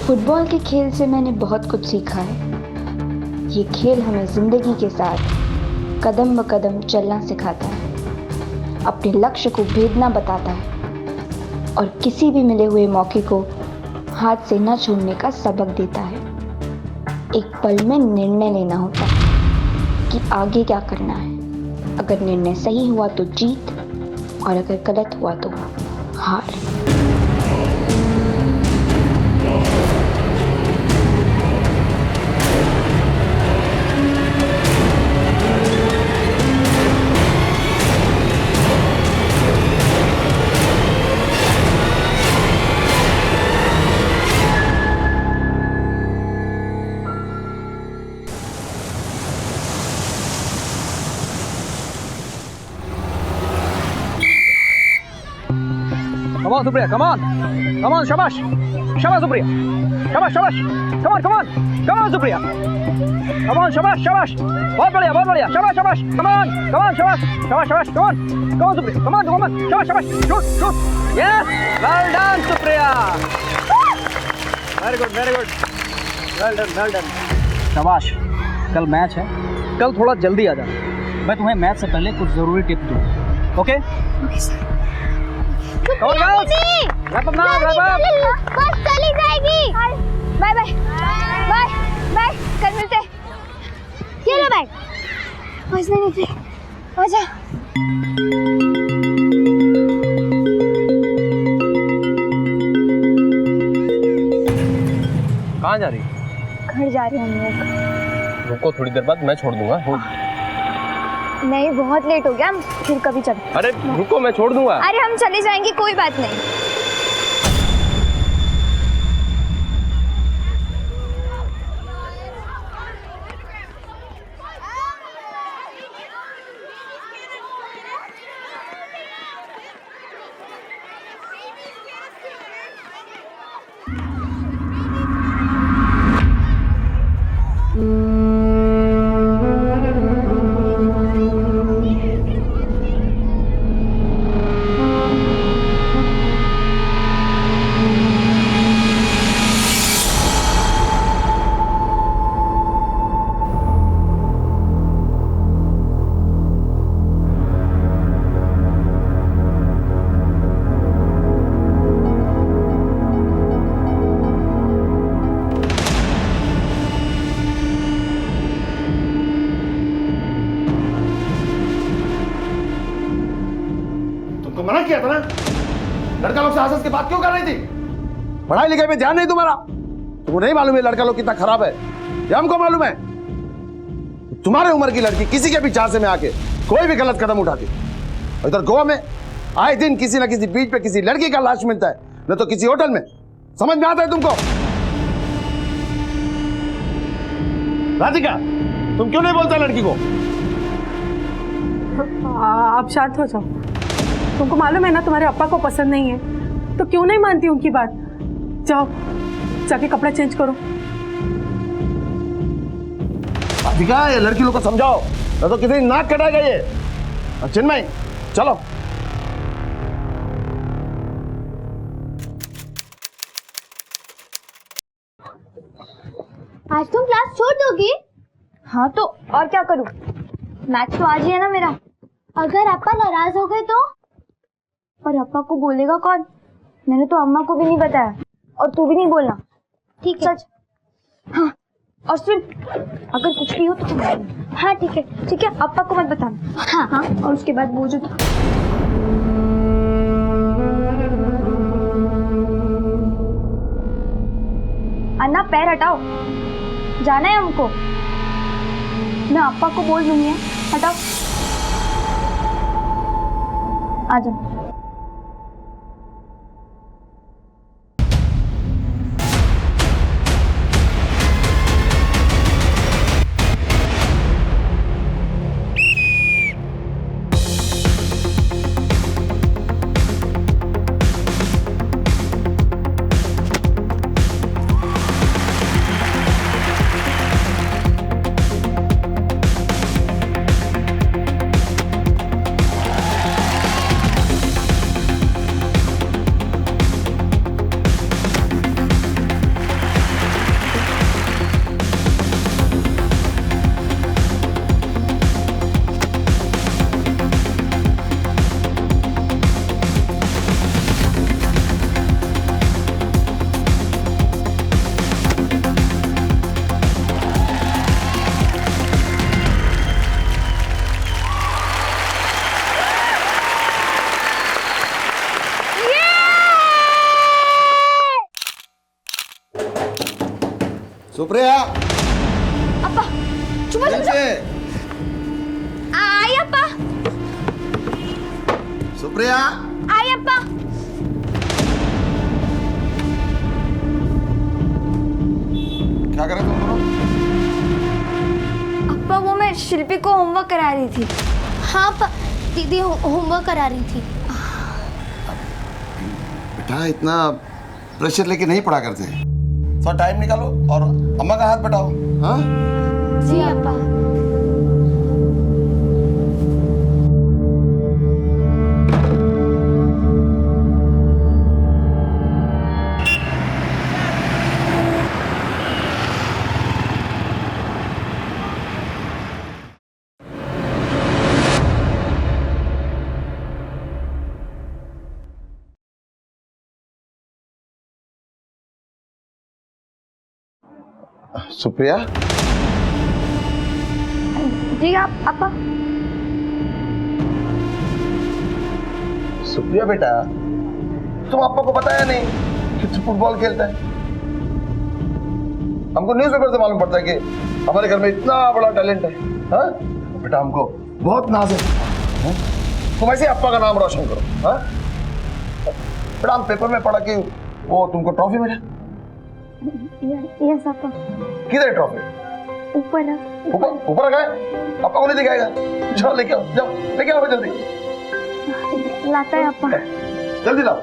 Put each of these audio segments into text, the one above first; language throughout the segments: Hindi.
फुटबॉल के खेल से मैंने बहुत कुछ सीखा है। ये खेल हमें जिंदगी के साथ कदम ब कदम चलना सिखाता है, अपने लक्ष्य को भेदना बताता है और किसी भी मिले हुए मौके को हाथ से न छोड़ने का सबक देता है। एक पल में निर्णय लेना होता है कि आगे क्या करना है। अगर निर्णय सही हुआ तो जीत और अगर गलत हुआ तो हार। Come on, Supriya, come on. Come on, shabash. Shabash, Supriya. Shabash, shabash. Come on, come on. Come on, Supriya. Come on, shabash, shabash. बहुत बढ़िया. Shabash, shabash. Come on, shabash. Shabash, shabash. Come on. Come on, Supriya. Come on. Shabash, shabash. Shoot. Yes. Well done, Supriya. Very good. Well done. शाबाश. कल मैच है. कल थोड़ा जल्दी आ जा. मैं तुम्हें मैच से पहले कुछ जरूरी टिप दूँ. Okay? Okay sir. Come on, girls. Wrap up now. बस चली जाएगी। बाय। कल मिलते हैं। ये लो बैग। बस नहीं निकले। आजा। कहाँ जा रही? घर जा रही हूँ हम लोग। रुको, थोड़ी देर बाद मैं छोड़ दूंगा. नहीं, बहुत लेट हो गया, हम फिर कभी चल। अरे रुको, मैं छोड़ दूंगा. अरे हम चले जाएंगे, कोई बात नहीं। मना किया था ना, लड़का लोग से आसस की बात क्यों कर रही थी? पढ़ाई लिखाई में ध्यान नहीं तुम्हारा? तुमको नहीं मालूम है लड़का लोग कितना खराब है? ये हमको मालूम है। तुम्हारे उम्र की लड़की किसी के भी झांसे में आके कोई भी गलत कदम उठाती, इधर गोवा में आए दिन किसी ना किसी बीच पे किसी लड़की का लाश मिलता है, न तो किसी होटल में। समझ में आता है तुमको? राधिका, तुम क्यों नहीं बोलता लड़की को? आप शांत हो जाओ। तुमको मालूम है ना तुम्हारे अप्पा को पसंद नहीं है, तो क्यों नहीं मानती उनकी बात? जाओ जाके कपड़ा चेंज करो। राधिका, ये लड़की लोग को समझाओ, न तो किसी नाक कटाएगा ये। चिन्मय, चलो। आज तुम क्लास छोड़ दोगी? हाँ तो और क्या करूँ, मैच तो आज ही है ना मेरा। अगर अप्पा नाराज हो गए तो? और अप्पा को बोलेगा कौन? मैंने तो अम्मा को भी नहीं बताया, और तू भी नहीं बोलना, ठीक है? सच। हाँ, और सुन, अगर कुछ भी हो तो तुम बोलना। हाँ ठीक है, अप्पा को मत बताना। हाँ, और उसके बाद वो जो अन्ना, पैर हटाओ, जाना है हमको। मैं अप्पा को बोल दूंगी, हटाओ, आ जाओ। सुप्रिया ಅಪ್ಪ ಚುಮ್ಮ नीचे ಆಯಪ್ಪ सुप्रिया ಆಯಪ್ಪ क्या कर रहे तुम दोनों? अप्पा वो मैं शिल्पी को होमवर्क करा रही थी। हाँ दीदी होमवर्क करा रही थी। बेटा इतना प्रेशर लेके नहीं पढ़ा करते। थोड़ा टाइम निकालो और अम्मा का हाथ बटाओ। हाँ जी अप्पा। सुप्रिया जी आप अप्पा। सुप्रिया बेटा तुम अप्पा को बताया नहीं कि तू फुटबॉल खेलता है। हमको न्यूज़पेपर से मालूम पड़ता है कि हमारे घर में इतना बड़ा टैलेंट है। हाँ बेटा हमको बहुत नाज है। हाँ? तुम ऐसे अप्पा का नाम रोशन करो। हाँ बेटा हम पेपर में पढ़ा कि वो तुमको ट्रॉफी मिला। यस अप्पा। किधर है ट्रॉफी? ऊपर है। ऊपर ऊपर गए अप्पा को नहीं दिखाएगा। चलो लेके आओ जाओ लेके आओ जल्दी लाता है अप्पा। जल्दी लाओ।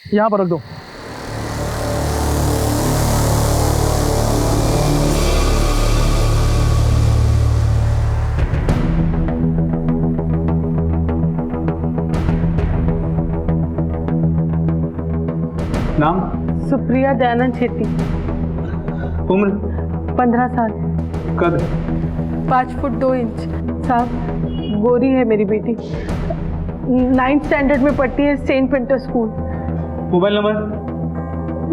यहाँ पर रख दो। नाम? सुप्रिया दयानंद छेती। उम्र? 15 साल। कद? 5 फुट 2 इंच। साहब गोरी है मेरी बेटी। 9th स्टैंडर्ड में पढ़ती है Saint Pinter School. Mobile number?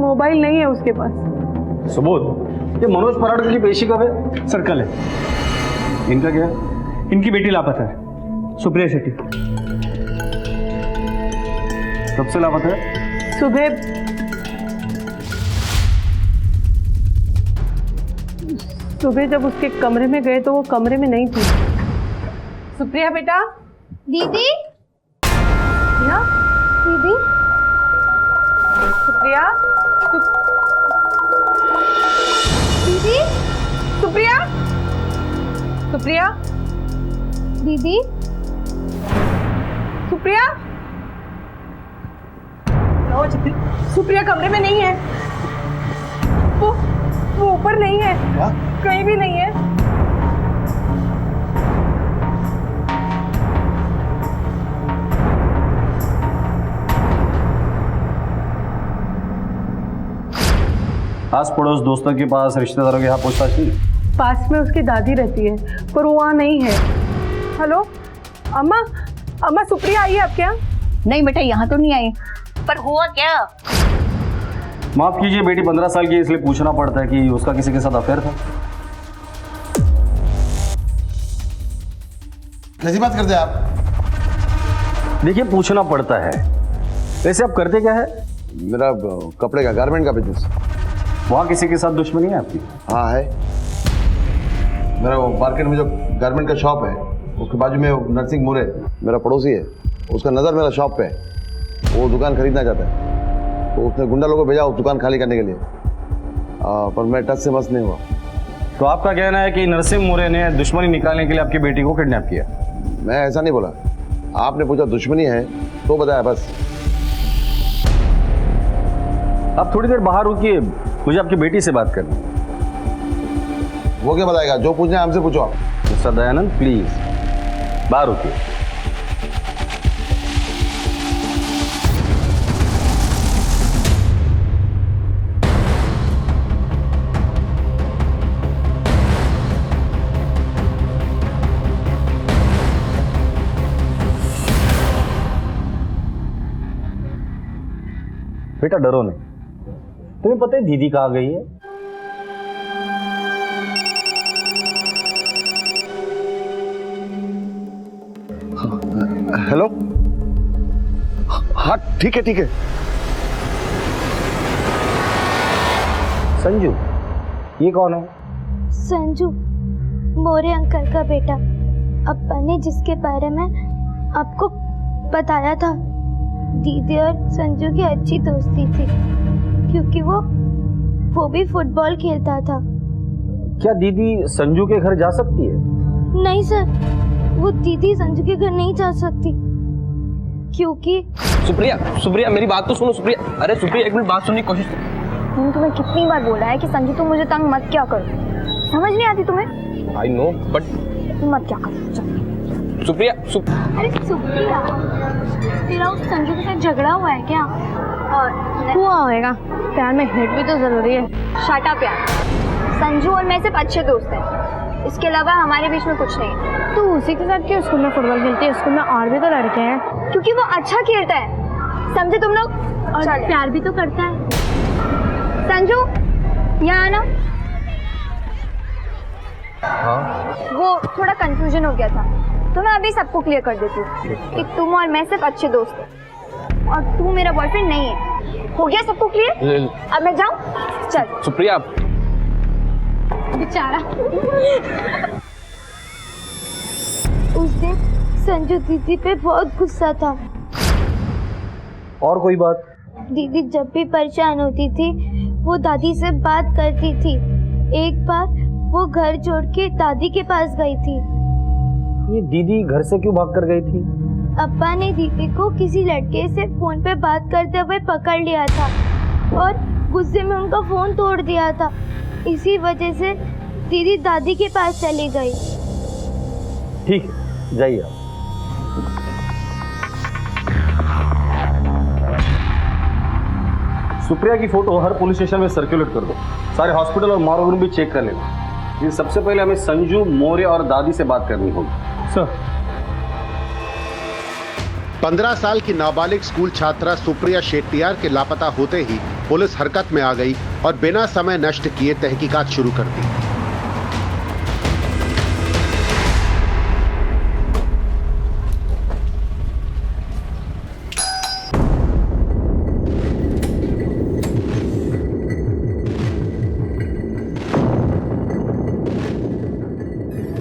Mobile नहीं है उसके पास। सुबोध ये मनोज पराडकर की पेशी कब है? सर कल है। इनका क्या? इनकी बेटी लापता है सुप्रिया शेट्टी। कब से लापता है? सुबह जब उसके कमरे में गए तो वो कमरे में नहीं थी। सुप्रिया बेटा। दीदी सुप्रिया दीदी सुप्रिया दीदी सुप्रिया सुप्रिया दीदी सुप्रिया सुप्रिया कमरे में नहीं है। वो ऊपर नहीं है। क्या? कहीं भी नहीं है। आस पड़ोस दोस्तों के पास रिश्तेदारों के यहाँ पूछताछ नहीं? पास में उसकी दादी रहती है पर वो वहाँ नहीं है। हेलो अम्मा अम्मा सुप्रिया आई है आपके यहाँ? नहीं बेटा यहाँ तो नहीं आई, पर हुआ क्या? माफ कीजिए बेटी 15 साल की है इसलिए पूछना पड़ता है कि उसका किसी के साथ अफेयर था। कैसी बात करते हैं आप? देखिए पूछना पड़ता है। वैसे आप करते क्या है? मेरा कपड़े का गारमेंट का बिजनेस। वहाँ किसी के साथ दुश्मनी है आपकी? हाँ है। मेरा वो मार्केट में जो गारमेंट का शॉप है उसके बाजू में नरसिंह मोरे मेरा पड़ोसी है। उसका नज़र मेरा शॉप पे है। वो दुकान खरीदना चाहता है तो उसने गुंडा लोगों को भेजा उस दुकान खाली करने के लिए। पर मैं टच से मस नहीं हुआ। तो आपका कहना है कि नरसिंह मोरे ने दुश्मनी निकालने के लिए आपकी बेटी को किडनैप किया? मैं ऐसा नहीं बोला। आपने पूछा दुश्मनी है तो बताया बस। आप थोड़ी देर बाहर रुकिए, मुझे आपकी बेटी से बात करनी है। वो क्या बताएगा? जो पूछना है हमसे पूछो आप। मिस्टर दयानंद प्लीज बाहर रुकिए। बेटा डरो नहीं, तुम्हें पता है दीदी कहाँ गई है? हेलो, हाँ ठीक है ठीक है। संजू, ये कौन है? संजू, मोरे अंकल का बेटा। अप्पा ने जिसके बारे में आपको बताया था, दीदी और संजू की अच्छी दोस्ती थी, क्योंकि वो भी फुटबॉल खेलता था। क्या दीदी संजू के घर जा सकती है? नहीं सर, वो दीदी संजू के घर नहीं जा सकती, क्योंकि सुप्रिया मेरी बात तो सुनो सुप्रिया। अरे सुप्रिया एक मिनट बात सुनने की कोशिश। मैंने तुम्हें कितनी बार बोला है कि संजू तुम मुझे तंग मत क्या करो, समझ नहीं आती तुम्हें? आई नो बट मत क्या करो। चल। सुप्रिया अरे सुप्रिया, तेरा उस संजू के साथ झगड़ा हुआ है क्या? हुआ होएगा, प्यार में हिट भी तो जरूरी है। शाटा प्यार, संजू और मैं सिर्फ अच्छे दोस्त हैं, इसके अलावा हमारे बीच में कुछ नहीं है। तू उसी के साथ क्यों स्कूल में फुटबॉल खेलती है? स्कूल में और भी तो लड़के हैं। क्योंकि वो अच्छा खेलता है, समझे तुम लोग? और प्यार भी तो करता है। संजू यहाँ आना। हाँ वो थोड़ा कंफ्यूजन हो गया था, तो मैं अभी सबको क्लियर कर देती हूँ कि तुम और मैं सिर्फ अच्छे दोस्त हैं और तू मेरा बॉयफ्रेंड नहीं है। हो गया सबको क्लियर? अब मैं जाऊँ? चल। सुप्रिया बेचारा। उस दिन संजू दीदी पे बहुत गुस्सा था। और कोई बात? दीदी जब भी परेशान होती थी वो दादी से बात करती थी। एक बार वो घर छोड़ के दादी के पास गई थी। ये दीदी घर से क्यों भाग कर गई थी? अब्बा ने दीदी को किसी लड़के से फोन पे बात करते हुए पकड़ लिया था और गुस्से में उनका फोन तोड़ दिया था। इसी वजह से दीदी दादी के पास चली गई। ठीक है, जाइए आप। सुप्रिया की फोटो हर पुलिस स्टेशन में सर्कुलेट कर दो, सारे हॉस्पिटल और मॉर्ग रूम भी चेक कर लेना। लेकिन सबसे पहले हमें संजू, मोरे और दादी से बात करनी होगी। सर। 15 साल की नाबालिग स्कूल छात्रा सुप्रिया शेट्टियार के लापता होते ही पुलिस हरकत में आ गई और बिना समय नष्ट किए तहकीकात शुरू कर दी।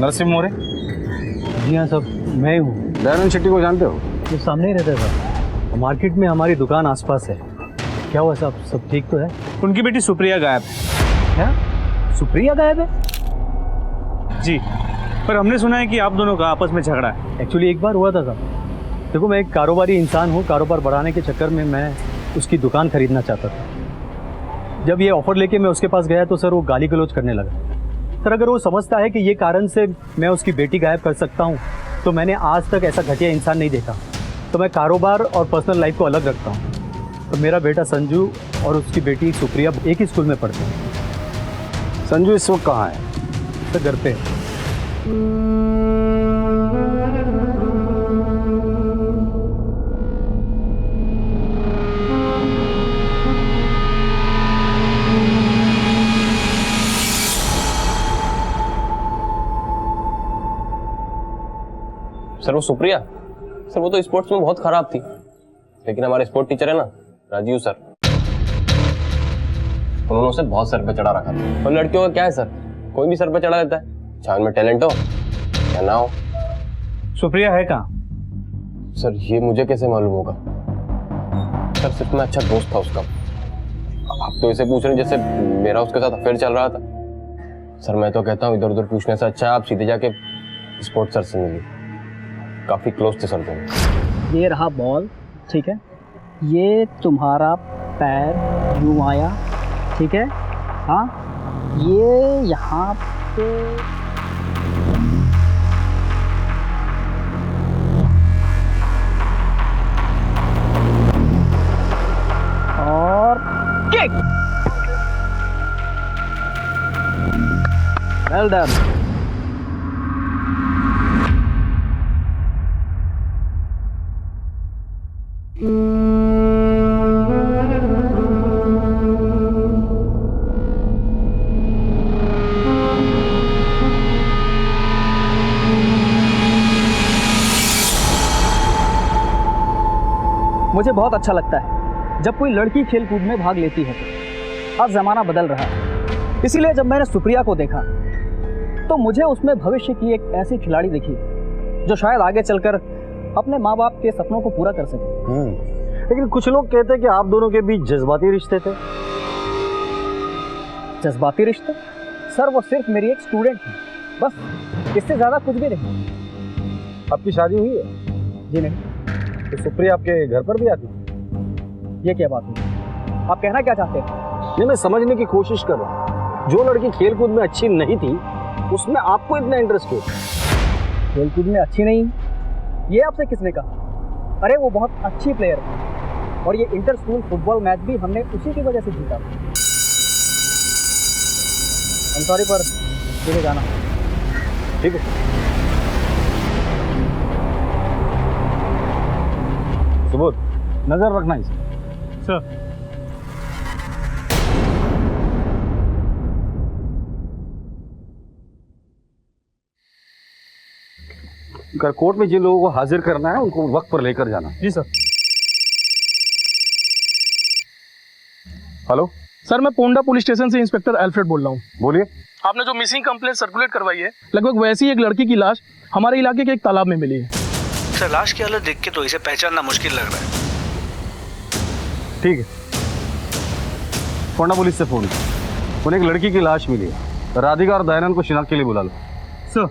नरसिंह मोरे? जी हाँ सब, मैं हूँ। दयानंद शेट्टी को जानते हो? वो सामने ही रहता था। मार्केट में हमारी दुकान आसपास है। क्या हुआ साहब, सब ठीक तो है? उनकी बेटी सुप्रिया गायब है। क्या सुप्रिया गायब है? जी, पर हमने सुना है कि आप दोनों का आपस में झगड़ा है। एक्चुअली एक बार हुआ था साहब। देखो मैं एक कारोबारी इंसान हूँ, कारोबार बढ़ाने के चक्कर में मैं उसकी दुकान खरीदना चाहता था। जब ये ऑफर लेके मैं उसके पास गया तो सर वो गाली गलौज करने लगा। सर अगर वो समझता है कि ये कारण से मैं उसकी बेटी गायब कर सकता हूँ तो मैंने आज तक ऐसा घटिया इंसान नहीं देखा। तो मैं कारोबार और पर्सनल लाइफ को अलग रखता हूँ। तो मेरा बेटा संजू और उसकी बेटी सुप्रिया एक ही स्कूल में पढ़ते हैं। संजू इस वक्त कहाँ है? सर घर पे। सर वो सुप्रिया, सर वो तो स्पोर्ट्स में बहुत खराब थी, लेकिन हमारे स्पोर्ट टीचर है ना राजीव सर, उन्होंने उसे बहुत सर पे चढ़ा रखा था। और लड़कियों का क्या है सर, कोई भी सर पे चढ़ा देता है, चाहे उनमें टैलेंट हो या ना हो। सुप्रिया है कहाँ? सर ये मुझे कैसे मालूम होगा? सर सिर्फ मैं अच्छा दोस्त था उसका। आप तो इसे पूछ रहे जैसे मेरा उसके साथ अफेयर चल रहा था। सर मैं तो कहता हूँ इधर उधर पूछने से अच्छा आप सीधे जाके स्पोर्ट्स सर से मिलिए, काफी क्लोज थे सर दोनों। ये रहा बॉल, ठीक है, ये तुम्हारा पैर यूं आया, ठीक है, हाँ, ये यहाँ पे और किक। Well done. मुझे बहुत अच्छा लगता है जब कोई लड़की खेल कूद में भाग लेती है। तो अब ज़माना बदल रहा है, इसीलिए जब मैंने सुप्रिया को देखा तो मुझे उसमें भविष्य की एक ऐसी खिलाड़ी दिखी जो शायद आगे चलकर अपने माँ बाप के सपनों को पूरा कर सके। लेकिन कुछ लोग कहते हैं कि आप दोनों के बीच जज्बाती रिश्ते थे। जज्बाती रिश्ते? सर वो सिर्फ मेरी एक स्टूडेंट थी, बस, इससे ज़्यादा कुछ भी नहीं। आपकी शादी हुई है? जी नहीं। तो सुप्रिया आपके घर पर भी आती? ये क्या बात हुई? आप कहना क्या चाहते हैं? नहीं, मैं समझने की कोशिश कर रहा हूँ। जो लड़की खेलकूद में अच्छी नहीं थी उसमें आपको इतना इंटरेस्ट क्यों? खेलकूद में अच्छी नहीं, ये आपसे किसने कहा? अरे वो बहुत अच्छी प्लेयर है और ये इंटर स्कूल फुटबॉल मैच भी हमने उसी की वजह से जीता। I'm sorry पर मुझे जाना। ठीक है, सुबोध नजर रखना इसे। सर कोर्ट में जिन लोगों को हाजिर करना है उनको वक्त पर लेकर जाना। जी सर। हेलो सर, मैं पोंडा पुलिस स्टेशन से इंस्पेक्टर अल्फ्रेड बोल रहा हूँ। बोलिए। आपने जो मिसिंग कंप्लेंट सर्कुलेट करवाई है, लगभग वैसी ही एक लड़की की लाश हमारे इलाके के एक तालाब में मिली है। सर लाश की हालत देख के तो इसे पहचानना मुश्किल लग रहा है। ठीक है, पोंडा पुलिस से फोन किया, उन्हें एक लड़की की लाश मिली है। राधिका और दयानंद को शिनाख्त के लिए बुला लो। सर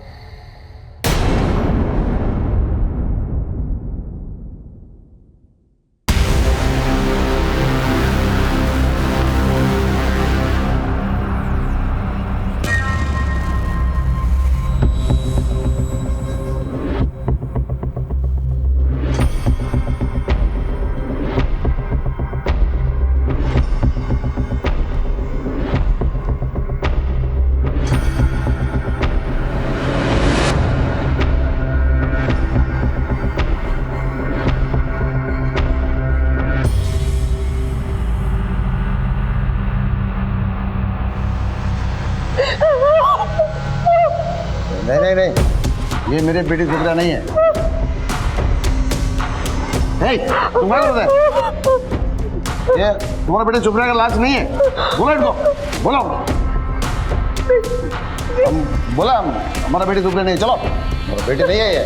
नहीं, ये मेरे बेटी सुप्रिया नहीं है। तुम्हारा ये तुम्हारा बेटी सुप्रिया का लाश नहीं है। बोलो इनको, बोलो। बोला हमारा बेटी सुप्रिया नहीं, चलो हमारा बेटी नहीं है ये।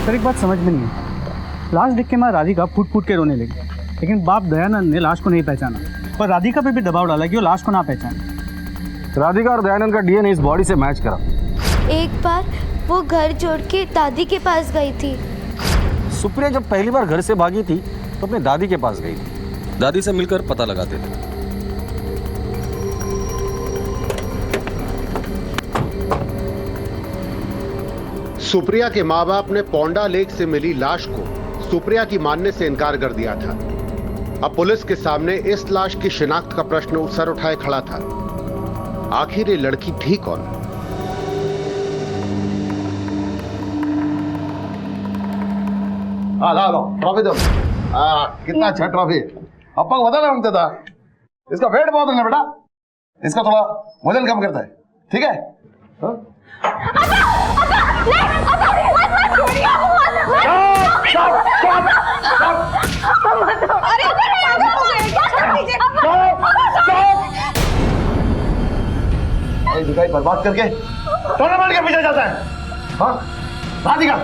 सर एक बात समझ में नहीं है, लाश देख के माँ राधिका फूट फूट के रोने लगी, लेकिन बाप दयानंद ने लाश को नहीं पहचाना और राधिका पे भी दबाव डाला कि वो लाश को ना पहचाने। राधिका और दयानंद का डीएनए इस बॉडी से मैच करा। एक बार वो घर छोड़ के दादी के पास गई थी। सुप्रिया जब पहली बार घर से भागी थी तो अपने दादी के पास गई थी। दादी से मिलकर पता लगाते थे। सुप्रिया के माँ बाप ने पोंडा लेक से मिली लाश को सुप्रिया की मानने से इनकार कर दिया था। अब पुलिस के सामने इस लाश की शिनाख्त का प्रश्न सर उठाए खड़ा था। आखिर ये लड़की थी कौन? लो ट्रॉफी दो। कितना अच्छा ट्रॉफी। अप्पा को बताना मांगता था, इसका वेट बहुत है ना बेटा, इसका थोड़ा वजन कम करता है, ठीक है? दिखाई बर्बाद करके टूर्नामेंट के पीछे जाता है। हाँ राधिका,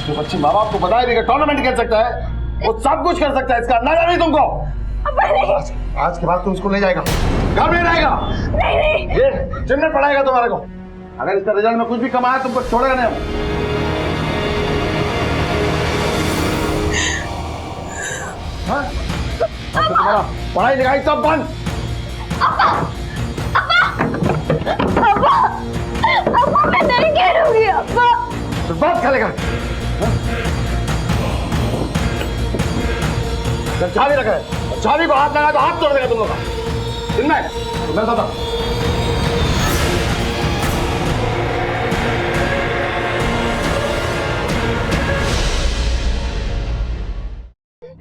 जो बच्ची माँ बाप को बताया नहीं कि टूर्नामेंट खेल सकता है, वो सब कुछ कर सकता है, इसका अंदाजा नहीं तुमको। आज के बाद तुम स्कूल नहीं जाएगा, घर में रहेगा। नहीं। ये चिन्ह पड़ाएगा तुम्हारे को। अगर इसका रिजल्ट में कुछ भी कम आया तुमको छोड़ेगा नहीं हम। हाँ? अब तो तुम्हारा पढ़ाई लिखाई सब बंद। अब्बा मैं नहीं खेलूंगी अब्बा। तो बात खेलेगा। जब चाबी रखा है, चाबी को हाथ लगा तो हाथ तोड़ देगा तुम लोग का। इनमें तुम्हें बता।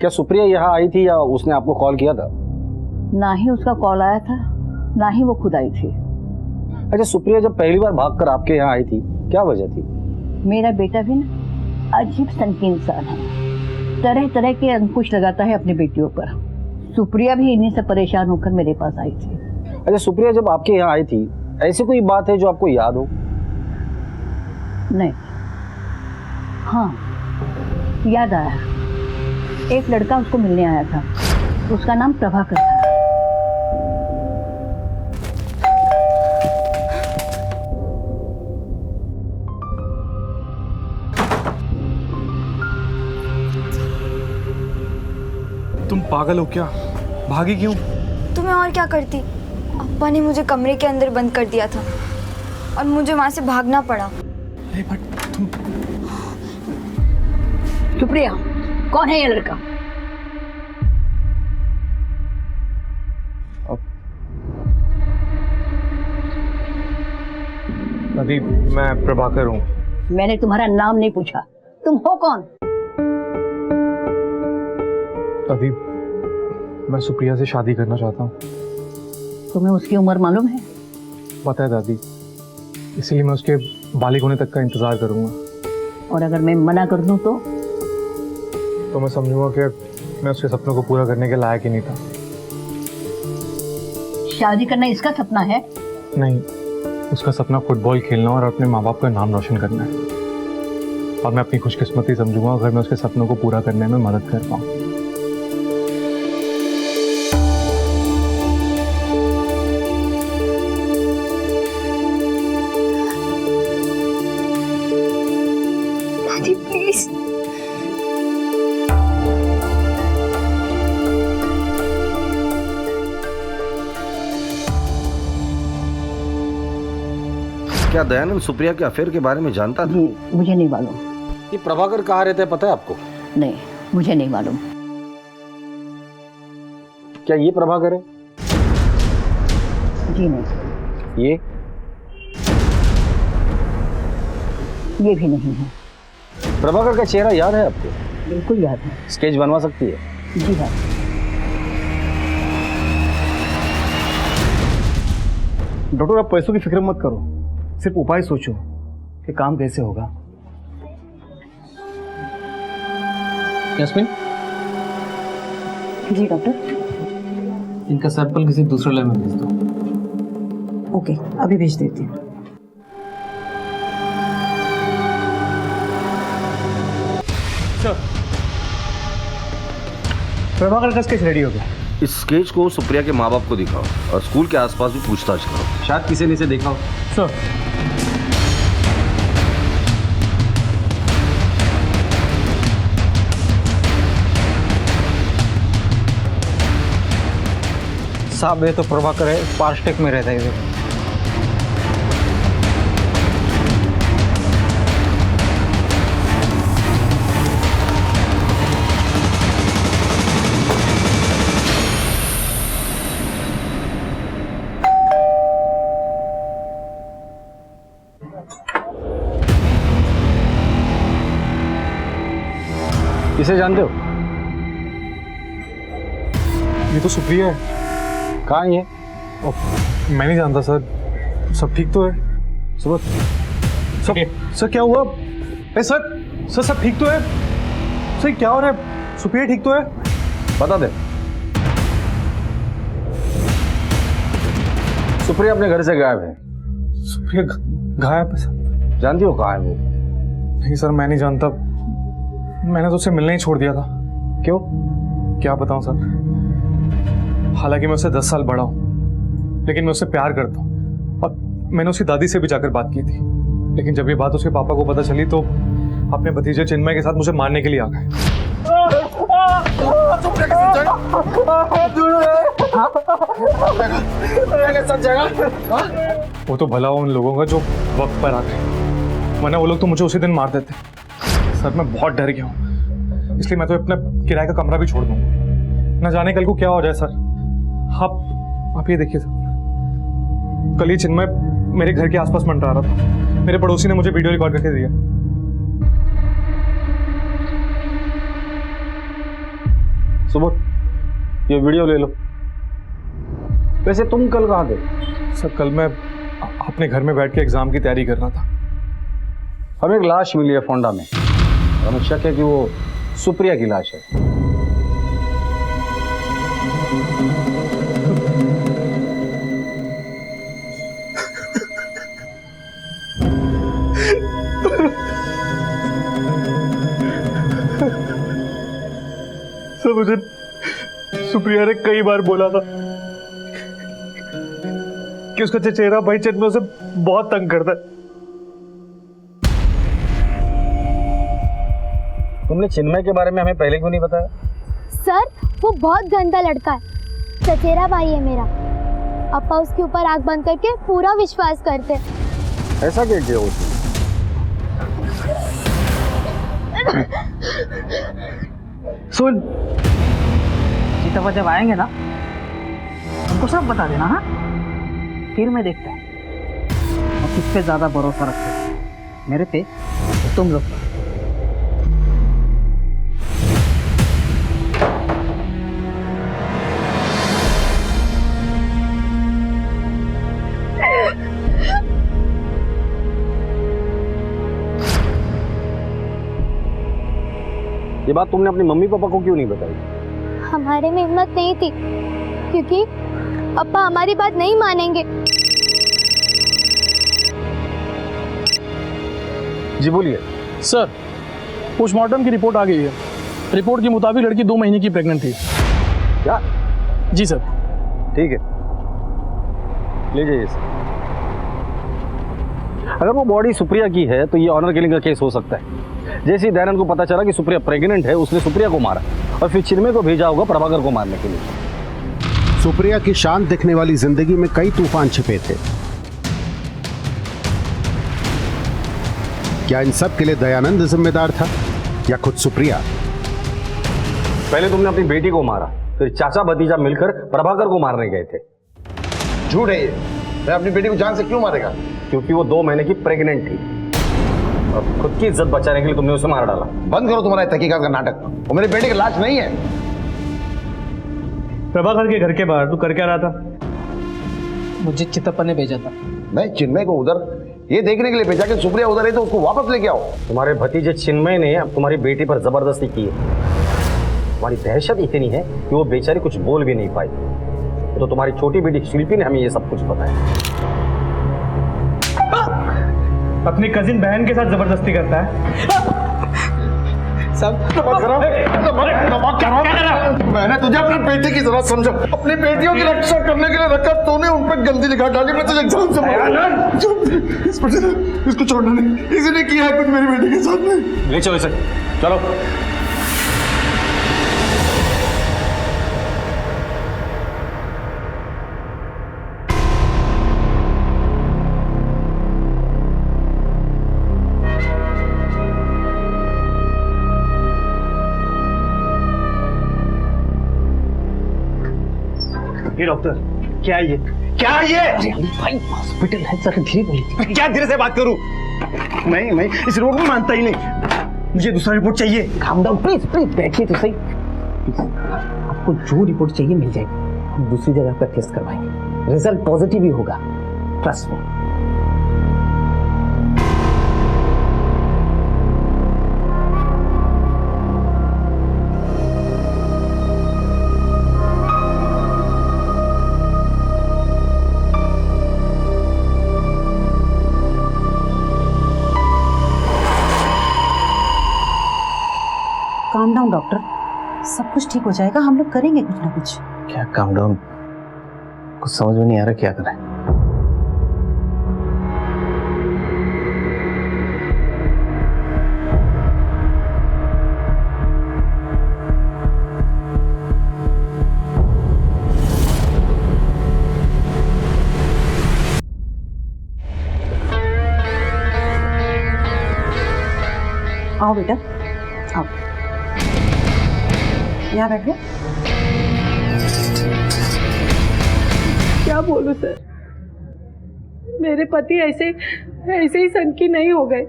क्या सुप्रिया यहाँ आई थी या उसने आपको कॉल किया था? ना ही उसका कॉल आया था, ना ही वो खुद आई थी। अच्छा, सुप्रिया जब पहली बार भागकर आपके यहाँ आई थी क्या वजह थी? मेरा बेटा भी ना अजीब संकी इंसान है, तरह तरह के अंकुश लगाता है अपनी बेटियों पर। सुप्रिया भी इन्हीं से परेशान होकर मेरे पास आई थी। अच्छा सुप्रिया जब आपके यहाँ आई थी, ऐसी कोई बात है जो आपको याद हो? नहीं, हाँ याद आया, एक लड़का उसको मिलने आया था, उसका नाम प्रभाकर था। तुम पागल हो क्या? भागी क्यों? तो मैं और क्या करती? अप्पा ने मुझे कमरे के अंदर बंद कर दिया था और मुझे वहां से भागना पड़ा। सुप्रिया, कौन है ये लड़का? दादी मैं प्रभाकर हूँ। मैंने तुम्हारा नाम नहीं पूछा, तुम हो कौन? दादी मैं सुप्रिया से शादी करना चाहता हूँ। तुम्हें उसकी उम्र मालूम है? पता है दादी, इसीलिए मैं उसके बालिग होने तक का इंतजार करूँगा। और अगर मैं मना कर दूं तो मैं समझूंगा कि मैं उसके सपनों को पूरा करने के लायक ही नहीं था। शादी करना इसका सपना है? नहीं, उसका सपना फुटबॉल खेलना और अपने माँ बाप का नाम रोशन करना है। और मैं अपनी खुशकिस्मती समझूंगा अगर मैं उसके सपनों को पूरा करने में मदद कर पाऊँ। प्लीज क्या दयानंद सुप्रिया के अफेयर के बारे में जानता था? मुझे नहीं मालूम। ये प्रभाकर कहाँ रहते हैं पता है आपको? नहीं, मुझे नहीं मालूम। क्या ये प्रभाकर है? जी नहीं। ये भी नहीं है। प्रभाकर का चेहरा याद है आपको? बिल्कुल याद है। स्केच बनवा सकती है? जी हाँ। डॉक्टर आप पैसों की फिक्र मत करो, सिर्फ उपाय सोचो कि काम कैसे होगा। यास्मीन। जी डॉक्टर। इनका सैंपल किसी दूसरे लैब में भेज दो। ओके, अभी भेज देती हूँ। प्रभाकर का स्केच रेडी हो गया। इस स्केच को सुप्रिया के माँ बाप को दिखाओ और स्कूल के आसपास भी पूछताछ करो, शायद किसी ने इसे देखा हो। सर साहब ये तो प्रभाकर है, पार्स्टेक में रहता है इधर। इसे जानते हो? ये तो सुप्रिया है। कहाँ है ये? मैं नहीं जानता सर। सब ठीक तो है? सब सर क्या हुआ? सर सब ठीक तो है? सर क्या हो रहा है? सुप्रिया ठीक तो है? बता दे। सुप्रिया अपने घर से गायब है। सुप्रिया गायब है सर? जानती हो कहाँ है वो? नहीं सर, मैं नहीं जानता। मैंने तो उसे मिलने ही छोड़ दिया था। क्यों? क्या बताऊं सर। हालांकि मैं उससे 10 साल बड़ा हूं, लेकिन मैं उससे प्यार करता हूं। और मैंने उसकी दादी से भी जाकर बात की थी, लेकिन जब ये बात उसके पापा को पता चली तो अपने भतीजे चिन्मय के साथ मुझे मारने के लिए आ गए। वो तो भला उन लोगों का जो वक्त पर आ गए, वरना वो लोग तो मुझे उसी दिन मार देते। सर मैं बहुत डर गया हूँ, इसलिए मैं तो अपना किराए का कमरा भी छोड़ दूंगा। न जाने कल को क्या हो जाए सर। आप ये देखिए सर, कल ही चिन्मय मेरे घर के आसपास मंडरा रहा था। मेरे पड़ोसी ने मुझे वीडियो रिकॉर्ड करके दिया। सुबह ये वीडियो ले लो। वैसे तुम कल कहाँ थे? सर कल मैं अपने घर में बैठ के एग्जाम की तैयारी कर रहा था। हमें एक लाश मिली है फोंडा में। हमें शक है कि वो सुप्रिया की लाश है। सर मुझे सुप्रिया ने कई बार बोला था कि उसका चचेरा भाई चिन्मय उसे बहुत तंग करता है। तुमने चिन्मय के बारे में हमें पहले क्यों नहीं बताया? सर वो बहुत गंदा लड़का है, चचेरा भाई है मेरा। अपा उसके ऊपर आंख बंद करके पूरा विश्वास करते। ऐसा क्या किया उसने? सुन, सीतापा जब आएंगे ना उनको सब बता देना। हाँ, फिर मैं देखता हूँ और किस पे ज्यादा भरोसा रखते हैं, मेरे पे तो तुम लोग पे। ये बात तुमने अपनी मम्मी पापा को क्यों नहीं बताई? हमारे में हिम्मत नहीं थी, क्योंकि अपा हमारी बात नहीं मानेंगे। जी बोलिए। सर, पोस्टमार्टम की रिपोर्ट आ गई है। रिपोर्ट के मुताबिक लड़की 2 महीने की प्रेग्नेंट थी। क्या? जी सर। ठीक है, ले जाइए सर। अगर वो बॉडी सुप्रिया की है तो ये ऑनर किलिंग का केस हो सकता है। जैसे ही दयानंद को पता चला कि सुप्रिया प्रेग्नेंट है, उसने सुप्रिया को मारा और फिर चिन्मय को भेजा होगा प्रभाकर को मारने के लिए। सुप्रिया की शांत दिखने वाली जिंदगी में कई तूफान छिपे थे। क्या इन सब के लिए दयानंद जिम्मेदार था या खुद सुप्रिया? पहले तुमने अपनी बेटी को मारा, फिर चाचा भतीजा मिलकर प्रभाकर को मारने गए थे। झूठ है ये। मैं अपनी बेटी को जान से क्यों मारेगा? क्योंकि वो 2 महीने की प्रेग्नेंट थी और खुद की इज्जत बचाने के लिए तुमने उसे मार डाला। बंद करो तुम्हारा तहकीकात का नाटक। वो मेरी बेटी की लाश नहीं है। प्रभाकर के घर के बाहर तू कर क्या रहा था? मुझे चितप्पा ने भेजा था। मैं चिन्मय को उधर ये देखने के लिए भेजा कि सुप्रिया उधर है तो उसको वापस लेके आओ। तुम्हारे भतीजे चिन्मय ने अब तुम्हारी बेटी पर जबरदस्ती की है। तुम्हारी दहशत इतनी है कि वो बेचारी कुछ बोल भी नहीं पाई। तो तुम्हारी छोटी बेटी शिल्पी ने हमें ये सब कुछ बताया। अपनी कजिन बहन के साथ जबरदस्ती करता है। मैंने तुझे अपनी बेटी की जरूरत समझा, अपनी बेटियों की रक्षा करने के लिए रखा, तूने उन पर गंदी निगाह डाली। मैं तुझे एग्जाम से इसको छोड़ना नहीं, किसी ने किया है कुछ मेरी बेटी के साथ में। ले चलो इसे, चलो। ये डॉक्टर, क्या ये? अरे भाई हॉस्पिटल है सर, धीरे बोलिए। क्या धीरे से बात करूं? मैं इस रोग में मानता ही नहीं। मुझे दूसरा रिपोर्ट चाहिए। काम डाउन प्लीज, बैठिए तो सही। आपको जो रिपोर्ट चाहिए मिल जाएगी। हम दूसरी जगह पर टेस्ट करवाएंगे, रिजल्ट पॉजिटिव ही होगा, trust me. Calm down doctor, सब कुछ ठीक हो जाएगा। हम लोग करेंगे कुछ ना कुछ। क्या काम डाउन? कुछ समझ में नहीं आ रहा क्या करें। आओ बेटा, आओ, यहाँ बैठो। क्या बोलूं सर, मेरे पति ऐसे ही सनकी नहीं हो गए।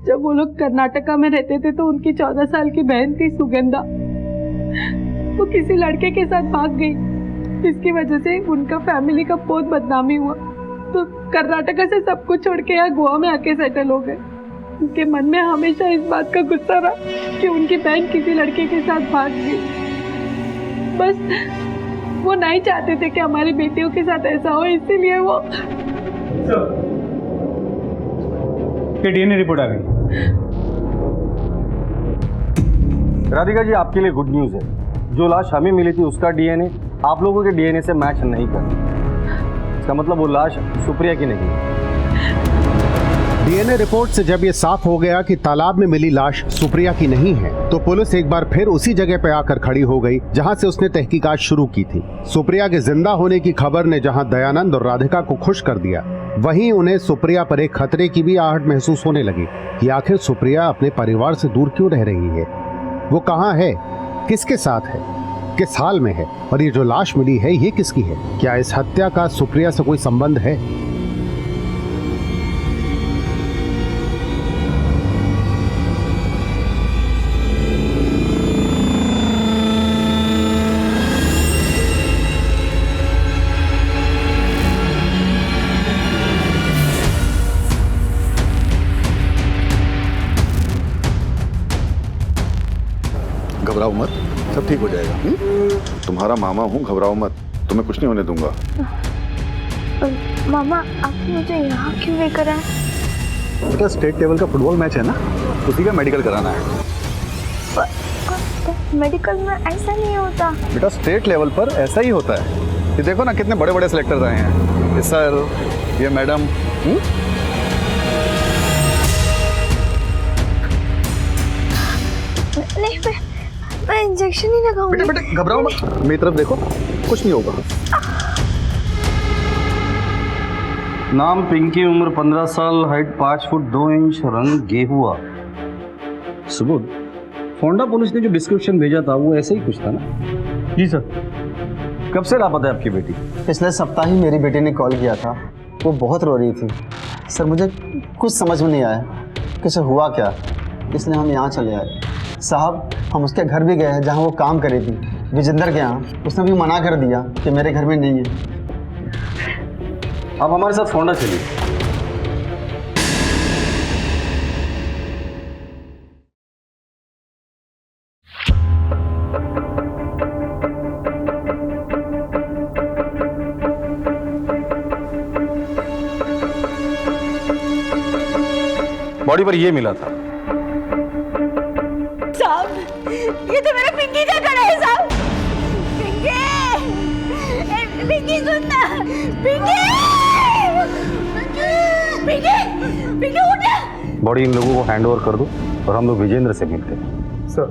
जब वो लोग कर्नाटका में रहते थे तो उनकी 14 साल की बहन थी सुगंधा, वो किसी लड़के के साथ भाग गई। इसकी वजह से उनका फैमिली का बहुत बदनामी हुआ, तो कर्नाटका से सब कुछ छोड़ के यहाँ गोवा में आके सेटल हो गए। उनके मन में हमेशा इस बात का गुस्सा रहा कि उनकी बहन किसी लड़के के साथ भाग गई। बस वो नहीं चाहते थे कि हमारी बेटियों के साथ ऐसा हो, इसीलिए वो डीएनए रिपोर्ट आ गई। राधिका जी, आपके लिए गुड न्यूज है। जो लाश हमें मिली थी उसका डीएनए आप लोगों के डीएनए से मैच नहीं करता। इसका मतलब वो लाश सुप्रिया की नहीं है। डीएनए रिपोर्ट से जब ये साफ हो गया कि तालाब में मिली लाश सुप्रिया की नहीं है, तो पुलिस एक बार फिर उसी जगह पे आकर खड़ी हो गई जहां से उसने तहकीकात शुरू की थी। सुप्रिया के जिंदा होने की खबर ने जहां दयानंद और राधिका को खुश कर दिया, वहीं उन्हें सुप्रिया पर एक खतरे की भी आहट महसूस होने लगी कि आखिर सुप्रिया अपने परिवार से दूर क्यों रह रही है, वो कहाँ है, किसके साथ है, किस हाल में है, और ये जो लाश मिली है ये किसकी है? क्या इस हत्या का सुप्रिया से कोई संबंध है? घबराओ मत, सब ठीक हो जाएगा। तुम्हारा मामा हूँ, घबराओ मत, तुम्हें कुछ नहीं होने दूंगा। मामा आप मुझे यहाँ क्यों लेकर आए? बेटा स्टेट लेवल का फुटबॉल मैच है ना, उसी का मेडिकल कराना है। मेडिकल में ऐसा नहीं होता। बेटा स्टेट लेवल पर ऐसा ही होता है। ये देखो ना कितने बड़े बड़े सिलेक्टर आए हैं, ये सर, ये मैडम। नहीं मैं इंजेक्शन ही लगाऊंगी। बेटे घबराओ मत, मेरी तरफ देखो, कुछ नहीं होगा। नाम पिंकी, उम्र 15 साल, हाइट 5 फुट 2 इंच, रंग गेहुआ। सुबोध, फोंडा पुलिस ने जो डिस्क्रिप्शन भेजा था वो ऐसे ही कुछ था ना? जी सर। कब से लापता है आपकी बेटी? पिछले सप्ताह ही मेरी बेटी ने कॉल किया था, वो बहुत रो रही थी। सर मुझे कुछ समझ में नहीं आया कि उसे हुआ क्या, इसलिए हम यहाँ चले आए। साहब हम उसके घर भी गए हैं जहाँ वो काम कर रही थी, विजेंद्र के यहाँ। उसने भी मना कर दिया कि मेरे घर में नहीं है। आप हमारे साथ फोंडा चलिए। बॉडी पर ये मिला था। साहब ये तो मेरा पिंकी का कड़ा है साहब। पिंकी सुनना, पिंकी उठ। बॉडी इन लोगों को हैंड ओवर कर दो और हम लोग विजेंद्र से मिलते हैं। सर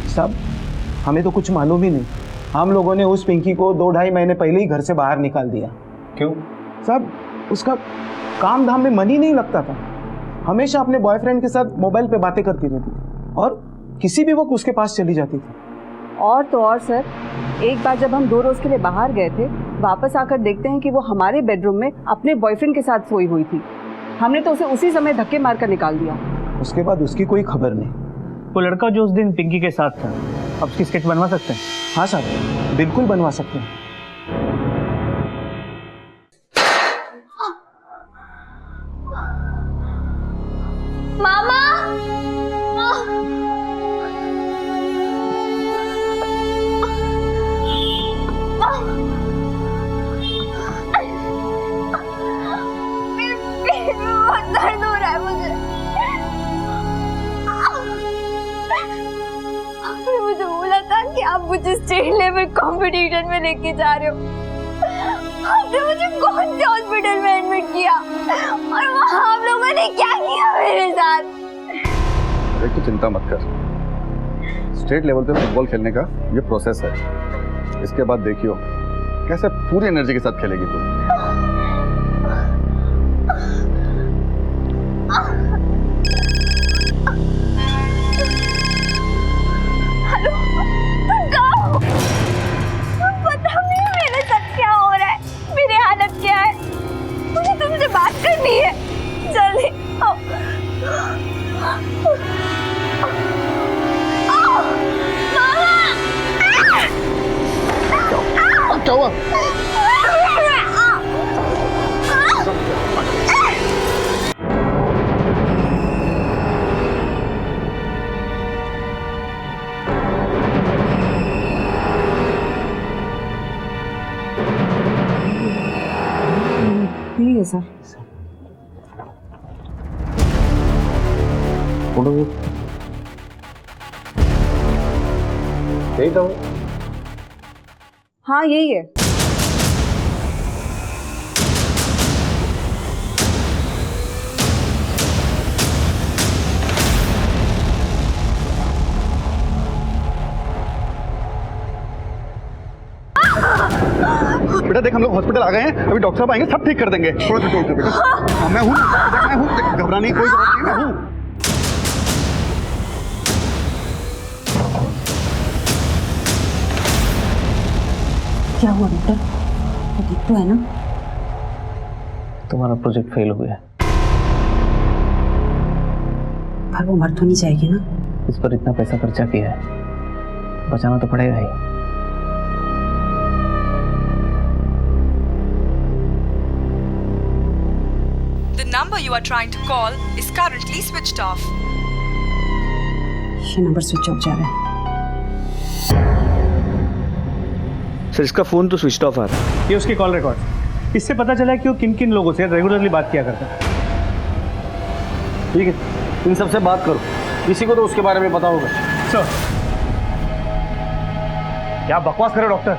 साहब हमें तो कुछ मालूम ही नहीं। हम लोगों ने उस पिंकी को 2-2.5 महीने पहले ही घर से बाहर निकाल दिया। क्यों? साहब उसका काम धाम में मन ही नहीं लगता था। हमेशा अपने बॉयफ्रेंड के साथ मोबाइल पे बातें करती रहती थी और किसी भी वक्त उसके पास चली जाती थी। और तो और सर, एक बार जब हम 2 रोज के लिए बाहर गए थे, वापस आकर देखते हैं कि वो हमारे बेडरूम में अपने बॉयफ्रेंड के साथ सोई हुई थी। हमने तो उसे उसी समय धक्के मारकर निकाल दिया। उसके बाद उसकी कोई खबर नहीं। वो लड़का जो उस दिन पिंकी के साथ था, अब उसकी स्केच बनवा सकते हैं? हाँ साहब बिल्कुल बनवा सकते हैं। मामा बहुत दर्द हो रहा है मुझे। आपने मुझे बोला था कि आप मुझे स्टेट लेवल कंपटीशन में लेके जा रहे हो। आपने मुझे कौन से हॉस्पिटल में एडमिट किया और वहाँ आप लोगों ने क्या किया मेरे साथ? अरे तू चिंता मत कर, स्टेट लेवल पे फुटबॉल खेलने का ये प्रोसेस है। इसके बाद देखियो कैसे पूरी एनर्जी के साथ खेलेगी तू। हेलो, तुम कहाँ हो? पता नहीं मेरे साथ क्या हो रहा है, मेरी हालत क्या है। मुझे तुमसे बात करनी है, जल्दी आओ। मामा! क्या हुआ? ठीक है सर। यही था वो। हाँ यही है। बेटा देख हम लोग हॉस्पिटल आ गए हैं, अभी डॉक्टर साहब आएंगे, सब ठीक कर देंगे। थोड़ा कंट्रोल कर बेटा। हाँ, मैं हूँ, घबराने की कोई जरूरत नहीं, मैं हूँ। क्या हुआ डॉक्टर? ठीक तो है ना? तुम्हारा प्रोजेक्ट फेल हो गया। पर वो मर तो नहीं जाएगी ना? इस पर इतना पैसा खर्चा किया है, बचाना तो पड़ेगा ही। The number you are trying to call is currently switched off. ये नंबर स्विच ऑफ जा रहा है। सर इसका फोन तो स्विच ऑफ आ रहा है। ये उसकी कॉल रिकॉर्ड, इससे पता चला है कि वो किन किन लोगों से रेगुलरली बात किया करता है। ठीक है, इन सबसे बात करो, किसी को तो उसके बारे में पता होगा। सर क्या बकवास करे डॉक्टर,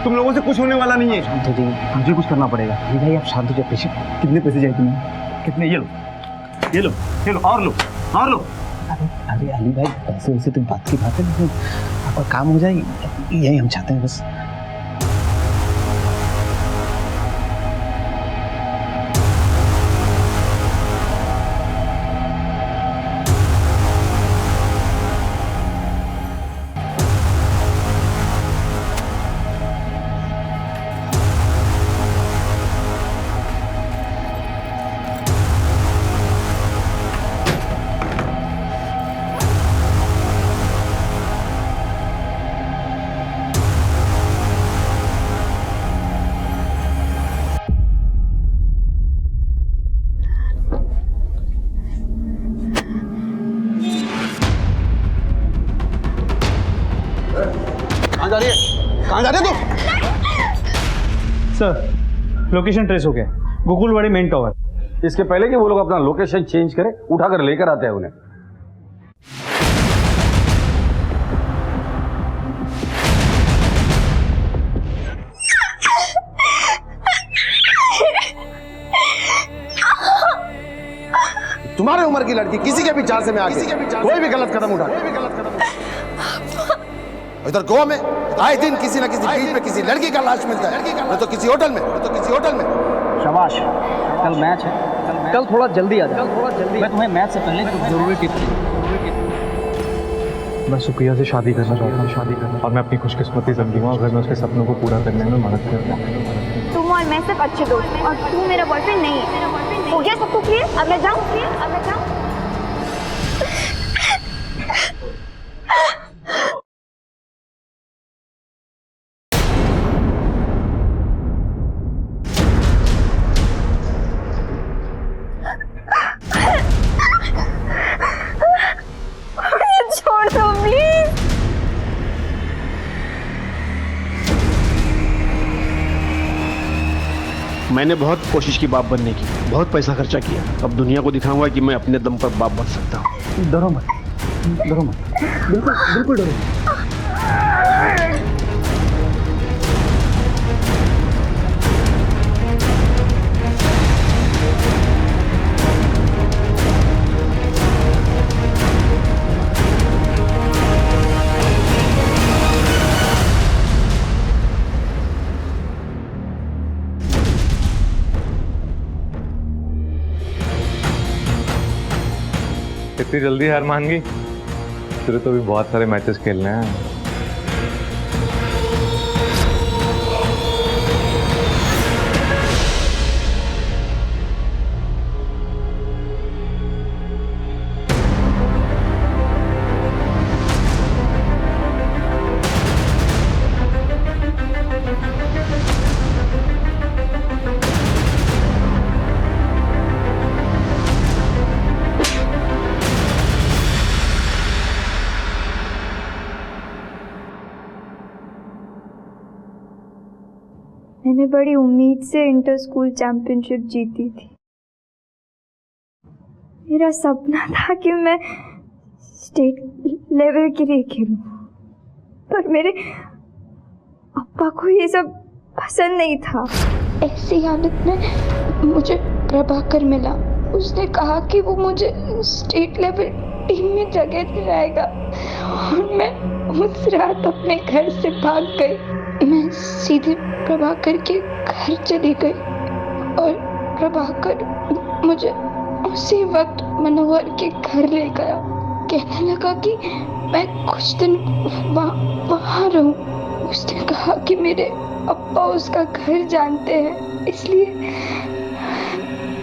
तुम लोगों से कुछ होने वाला नहीं है। शांत हो जाइए, मुझे कुछ करना पड़ेगा। भाई आप शांत हो जाइए। पेशेंट कितने पैसे चाहिए तुम्हें? कितने? ये लो ये लो ये लो और लो और लो। अरे अली भाई पैसे वैसे तो बात की बात है, लेकिन आपका काम हो जाए यही हम चाहते हैं बस। कहाँ जा रहे हो तुम? सर लोकेशन ट्रेस हो गया, गोकुलवाड़ी मेन टावर। इसके पहले कि वो लोग अपना लोकेशन चेंज करें, उठाकर लेकर आते हैं उन्हें। तुम्हारे उम्र की लड़की किसी के भी चाल से में आके कोई भी गलत कदम उठा, इधर गोवा में आए दिन किसी न किसी बीच में किसी लड़की का लाश मिलता है, न तो किसी होटल में, शाबाश, कल मैच है, कल थोड़ा जल्दी आ जाओ। मैं तुम्हें मैच से पहले कुछ जरूरी टिप्स मैं सुप्रिया से शादी करना चाहता हूँ, और मैं अपनी खुशकिस्मती जिंदगी में अगर मैं उसके सपनों को पूरा करने में मदद करूँगा। तुम और मैं सिर्फ अच्छे दोस्त हैं और तू मेरा बॉयफ्रेंड नहीं है। हो गया सब कुछ क्लियर? अब मैं जाऊँ? छोड़ दो प्लीज। मैंने बहुत कोशिश की बाप बनने की, बहुत पैसा खर्चा किया। अब दुनिया को दिखाऊंगा कि मैं अपने दम पर बाप बन सकता हूँ। डरो मत, बिल्कुल डरो मत। इतनी जल्दी हार मान गई? तेरे तो भी बहुत सारे मैचेस खेलने हैं। मैंने बड़ी उम्मीद से इंटर स्कूल चैंपियनशिप जीती थी। मेरा सपना था कि मैं स्टेट लेवल के लिए खेलूं, पर मेरे अप्पा को ये सब पसंद नहीं था। ऐसी हालत में मुझे प्रभाकर मिला। उसने कहा कि वो मुझे स्टेट लेवल टीम में जगह दिलाएगा और मैं उस रात अपने घर से भाग गई। मैं सीधे प्रभाकर के घर चली गई और प्रभाकर मुझे उसी वक्त मनोहर के घर ले गया। कहने लगा कि मैं कुछ दिन वहाँ रहूं। उसने कहा कि मेरे अप्पा उसका घर जानते हैं, इसलिए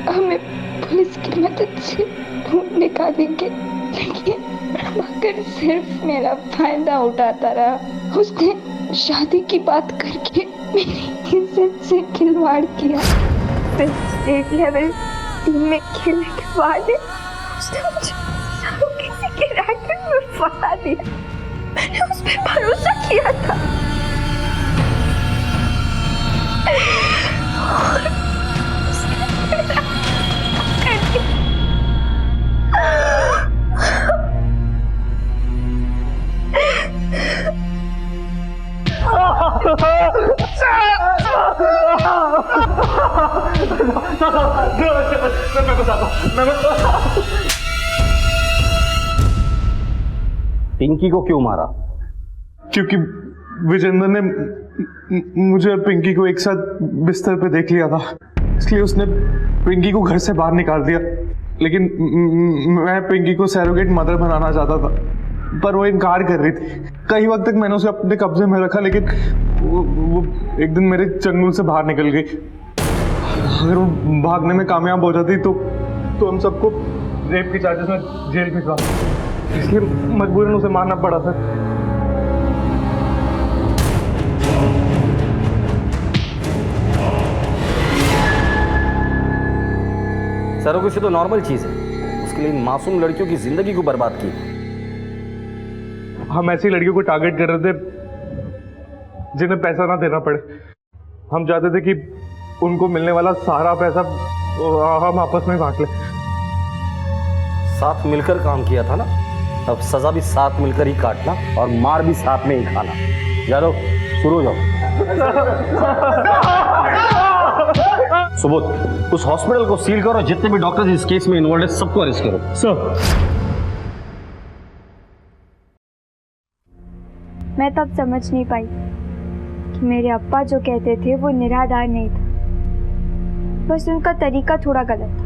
हमें पुलिस की मदद से ढूंढ निकालेंगे। लेकिन प्रभाकर सिर्फ मेरा फायदा उठाता रहा। उसने शादी की बात करके मेरी इज्जत से खिलवाड़ किया। फिर स्टेट लेवल टीम में खेलने के बाद उसने मुझे किसी के रैकेट में फंसा दिया। मैंने उस पर भरोसा किया था। पिंकी को क्यों मारा? क्योंकि विजेंद्र ने मुझे और पिंकी को एक साथ बिस्तर पे देख लिया था, इसलिए उसने पिंकी को घर से बाहर निकाल दिया। लेकिन मैं पिंकी को सैरोगेट मदर बनाना चाहता था, पर वो इनकार कर रही थी। कई वक्त तक मैंने उसे अपने कब्जे में रखा, लेकिन वो एक दिन मेरे चंगुल से बाहर निकल गई। अगर वो भागने में कामयाब हो जाती तो हम सबको रेप के चार्जेस में जेल भिजवा, इसलिए मजबूरन उसे मारना पड़ा था। सरोगेसी तो नॉर्मल चीज है, उसके लिए मासूम लड़कियों की जिंदगी को बर्बाद की। हम ऐसी लड़कियों को टारगेट कर रहे थे जिन्हें पैसा ना देना पड़े। हम चाहते थे कि उनको मिलने वाला सारा पैसा हम आपस में बांट लें। साथ मिलकर काम किया था ना, अब सजा भी साथ मिलकर ही काटना और मार भी साथ में ही खाना। यादव शुरू हो जाओ। सुबोध, उस हॉस्पिटल को सील करो, जितने भी डॉक्टर्स इस केस में इन्वॉल्व है सबको अरेस्ट करो। सर, मैं तब समझ नहीं पाई कि मेरे अप्पा जो कहते थे वो निराधार नहीं था, बस उनका तरीका थोड़ा गलत था।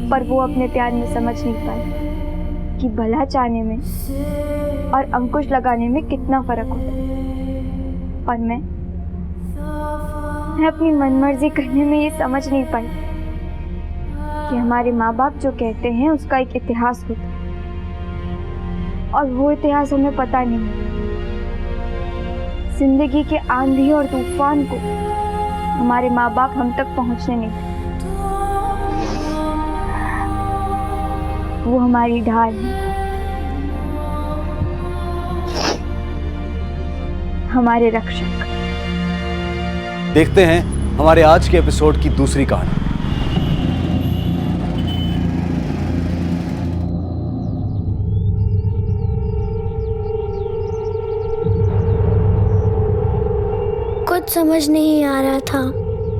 पर वो अपने प्यार में समझ नहीं पाए कि भला चाहने में और अंकुश लगाने में कितना फर्क होता है। और मैं अपनी मनमर्जी करने में ये समझ नहीं पाई कि हमारे माँ बाप जो कहते हैं उसका एक इतिहास होता है, और वो इतिहास हमें पता नहीं। जिंदगी के आंधी और तूफान को हमारे माँ बाप हम तक पहुंचने नहीं थे। वो हमारी ढाल है, हमारे रक्षक। देखते हैं हमारे आज के एपिसोड की दूसरी कहानी। कुछ समझ नहीं आ रहा था,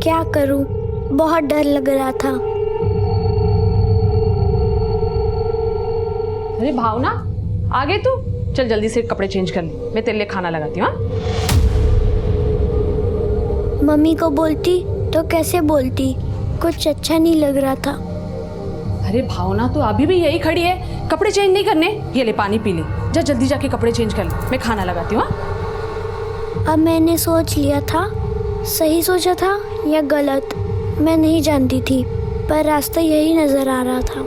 क्या करूं? बहुत डर लग रहा था। अरे भावना, आ गई तू? चल जल्दी से कपड़े चेंज कर ले, मैं तेरे लिए खाना लगाती हूँ। मम्मी को बोलती तो कैसे बोलती, कुछ अच्छा नहीं लग रहा था। अरे भावना, तू अभी भी यही खड़ी है, कपड़े चेंज नहीं करने? ये ले पानी पी ले, जा जल्दी जाके कपड़े चेंज कर ले, मैं खाना लगाती हूँ। अब मैंने सोच लिया था, सही सोचा था या गलत मैं नहीं जानती थी, पर रास्ता यही नजर आ रहा था।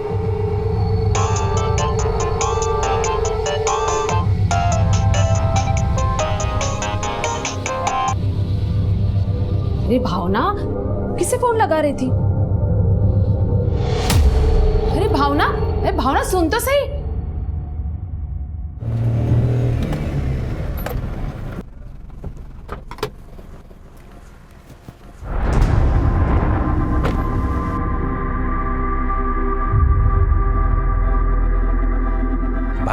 अरे भावना, किसे फोन लगा रही थी? अरे भावना सुन तो सही।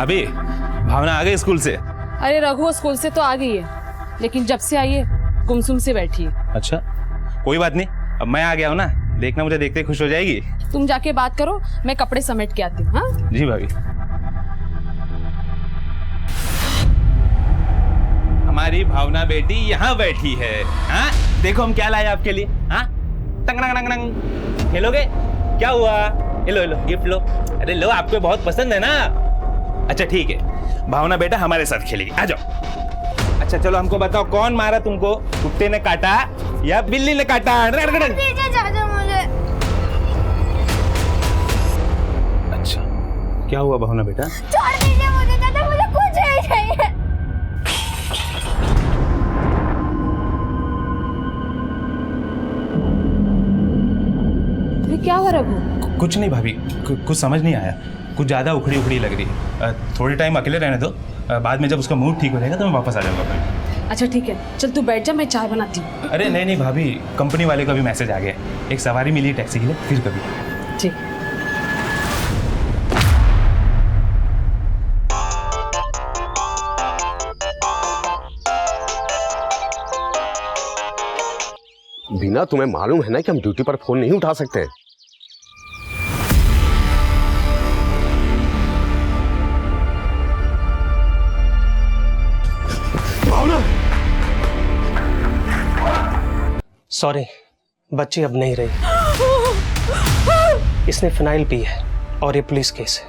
भाभी, भावना आ गई स्कूल से? अरे रघु स्कूल से तो आ गई है, लेकिन जब से आई है गुमसुम से बैठी है। अच्छा, कोई बात नहीं, अब मैं आ गया हूँ ना, देखना मुझे देखते खुश हो जाएगी। तुम जाके बात करो, मैं कपड़े समेट के आती हूँ। हाँ जी भाभी। हमारी भावना बेटी यहाँ बैठी है। हाँ, देखो हम क्या लाए आपके लिए। हाँ, टंग टंग टंग टंग, खेलोगे? क्या हुआ? लो लो गिफ्ट लो। अरे लो, आपको बहुत पसंद है ना। अच्छा ठीक है, भावना बेटा हमारे साथ खेलेगी, आ जाओ। अच्छा चलो हमको बताओ, कौन मारा तुमको? कुत्ते ने काटा या बिल्ली ने काटा? मुझे अच्छा, क्या हुआ भावना बेटा? छोड़ दीजिए मुझे, दादा मुझे कुछ नहीं चाहिए। क्या हुआ रघु? कुछ नहीं भाभी, कुछ समझ नहीं आया, कुछ ज्यादा उखड़ी उखड़ी लग रही है। थोड़ी टाइम अकेले रहने दो, बाद में जब उसका मूड ठीक हो जाएगा तो मैं वापस आ जाऊंगा। अच्छा ठीक है, चल तू बैठ जा, मैं चाय बनाती हूँ। अरे नहीं नहीं भाभी, कंपनी वाले का भी मैसेज आ गया, एक सवारी मिली है टैक्सी के लिए, फिर कभी। ठीक। बिना तुम्हें मालूम है ना कि हम ड्यूटी पर फोन नहीं उठा सकते। सॉरी, बच्ची अब नहीं रही। इसने फिनाइल पी है और ये पुलिस केस है।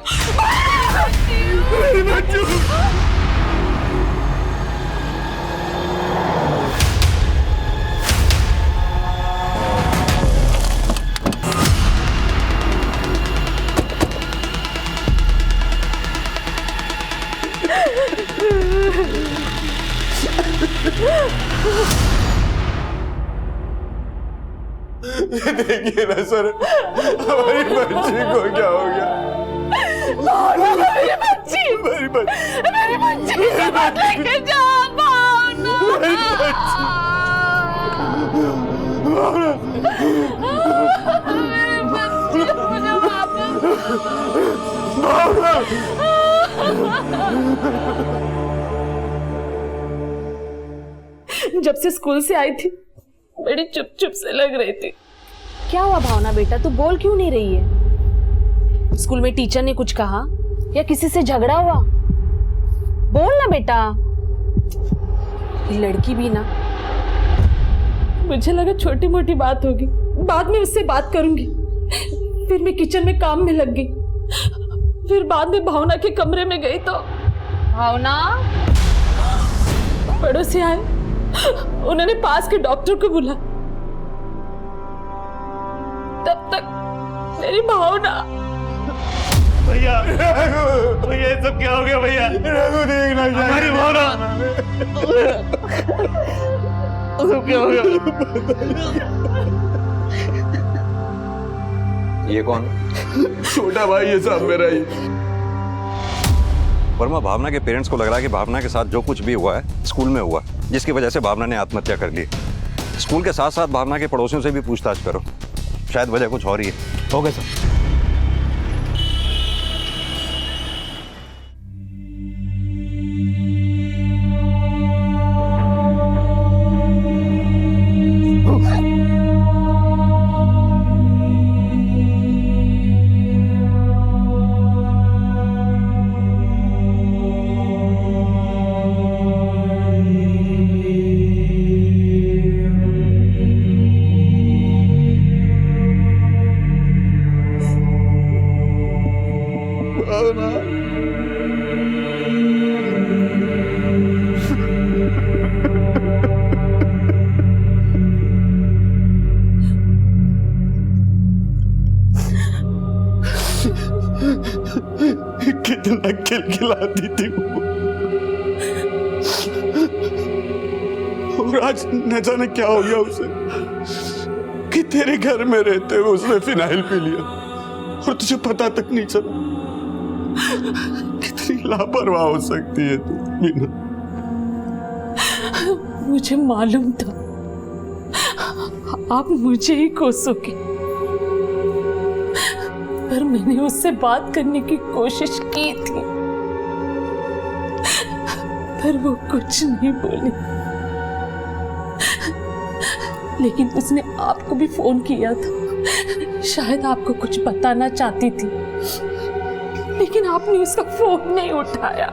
देखिए ना सर, हमारी बच्ची को क्या हो गया? मेरी बच्ची को मत लेके जाओ, भावना। मेरी बच्ची मुझे वापस। जब से स्कूल से आई थी बड़ी चुप चुप से लग रही थी। क्या हुआ भावना बेटा, तू बोल क्यों नहीं रही है? स्कूल में टीचर ने कुछ कहा या किसी से झगड़ा हुआ? बोल ना बेटा। ये लड़की भी ना, मुझे लगा छोटी मोटी बात होगी, बाद में उससे बात करूंगी। फिर मैं किचन में काम में लग गई, फिर बाद में भावना के कमरे में गई तो भावना पड़ोसी आए, उन्होंने पास के डॉक्टर को बुला। तब तक मेरी भावना। भैया भैया ये सब क्या हो गया? भैया देखना, हमारी भावना सब क्या हो गया? ये कौन? छोटा भाई है साहब मेरा ही। वर्मा, भावना के पेरेंट्स को लग रहा है कि भावना के साथ जो कुछ भी हुआ है स्कूल में हुआ, जिसकी वजह से भावना ने आत्महत्या कर ली। स्कूल के साथ साथ भावना के पड़ोसियों से भी पूछताछ करो, शायद वजह कुछ और ही है। हो गया सर। कितना खिलखिलाती थी वो, और आज न जाने क्या हो गया उसे कि तेरे घर में रहते हुए उसने फिनाइल पी लिया और तुझे पता तक नहीं चला। कितनी लापरवाह हो सकती है तू मीना। मुझे मालूम था आप मुझे ही कोसोगे, पर मैंने उससे बात करने की कोशिश की थी। पर वो कुछ नहीं बोली, लेकिन उसने आपको भी फोन किया था। शायद आपको कुछ बताना चाहती थी, लेकिन आपने उसका फोन नहीं उठाया।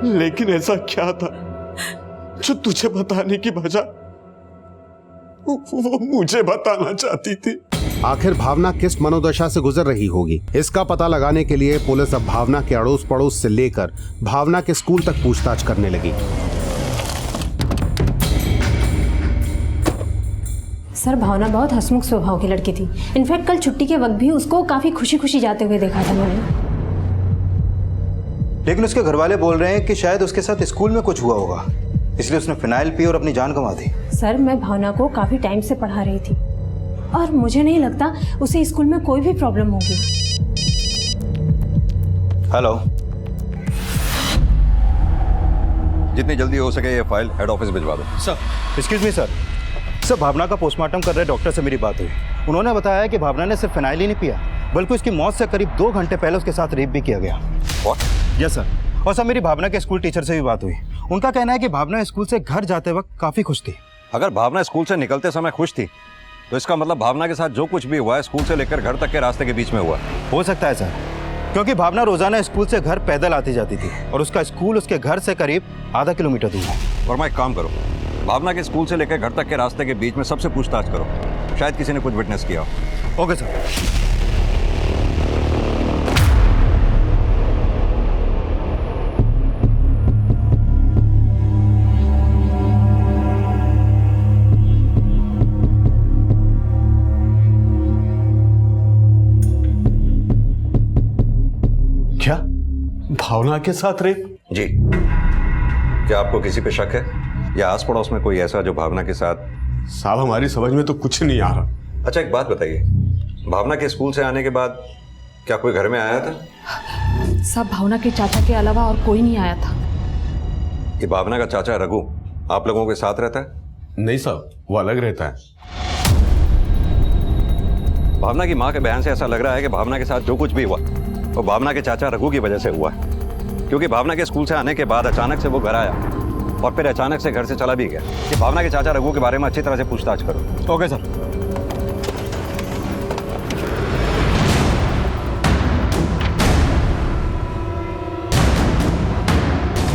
लेकिन ऐसा क्या था जो तुझे बताने की बजाय वो मुझे बताना चाहती थी? आखिर भावना किस मनोदशा से गुजर रही होगी, इसका पता लगाने के लिए पुलिस अब भावना के अड़ोस पड़ोस से लेकर भावना के स्कूल तक पूछताछ करने लगी। सर, भावना बहुत हंसमुख स्वभाव की लड़की थी। इनफैक्ट कल छुट्टी के वक्त भी उसको काफी खुशी खुशी जाते हुए देखा था मैंने। लेकिन उसके घर वाले बोल रहे हैं कि शायद उसके साथ स्कूल में कुछ हुआ होगा, इसलिए उसने फिनाइल पी और अपनी जान गंवा दी। सर, मैं भावना को काफी टाइम से पढ़ा रही थी और मुझे नहीं लगता उसे स्कूल में कोई भी प्रॉब्लम होगी। हेलो, जितनी जल्दी हो सके ये फाइल हेड ऑफिस भिजवा दो। Sir, excuse me sir. Sir, भावना का पोस्टमार्टम कर रहे डॉक्टर से मेरी बात हुई। उन्होंने बताया कि भावना ने सिर्फ फिनाइल ही नहीं पिया, बल्कि उसकी मौत से करीब 2 घंटे पहले उसके साथ रेप भी किया गया। Yes sir. और सर, मेरी भावना के स्कूल टीचर से भी बात हुई। उनका कहना है कि भावना स्कूल से घर जाते वक्त काफी खुश थी। अगर भावना स्कूल से निकलते समय खुश थी तो इसका मतलब भावना के साथ जो कुछ भी हुआ है स्कूल से लेकर घर तक के रास्ते के बीच में हुआ। हो सकता है सर, क्योंकि भावना रोजाना स्कूल से घर पैदल आती जाती थी और उसका स्कूल उसके घर से करीब आधा किलोमीटर दूर है। और मैं एक काम करो, भावना के स्कूल से लेकर घर तक के रास्ते के बीच में सबसे पूछताछ करो, शायद किसी ने कुछ विटनेस किया हो। Okay sir. क्या भावना के साथ रेप? जी। क्या आपको किसी पे शक है या आस पड़ोस में कोई ऐसा जो भावना के साथ? साहब, हमारी समझ में तो कुछ नहीं आ रहा। अच्छा, एक बात बताइए, भावना के स्कूल से आने के बाद क्या कोई घर में आया था? सब भावना के चाचा के अलावा और कोई नहीं आया था। ये भावना का चाचा रघु आप लोगों के साथ रहता है? नहीं साहब, वो अलग रहता है। भावना की माँ के बयान से ऐसा लग रहा है कि भावना के साथ जो कुछ भी हुआ वो भावना के चाचा रघु की वजह से हुआ है, क्योंकि भावना के स्कूल से आने के बाद अचानक से वो घर आया और फिर अचानक से घर से चला भी गया। कि भावना के चाचा रघु के बारे में अच्छी तरह से पूछताछ करो। Okay sir.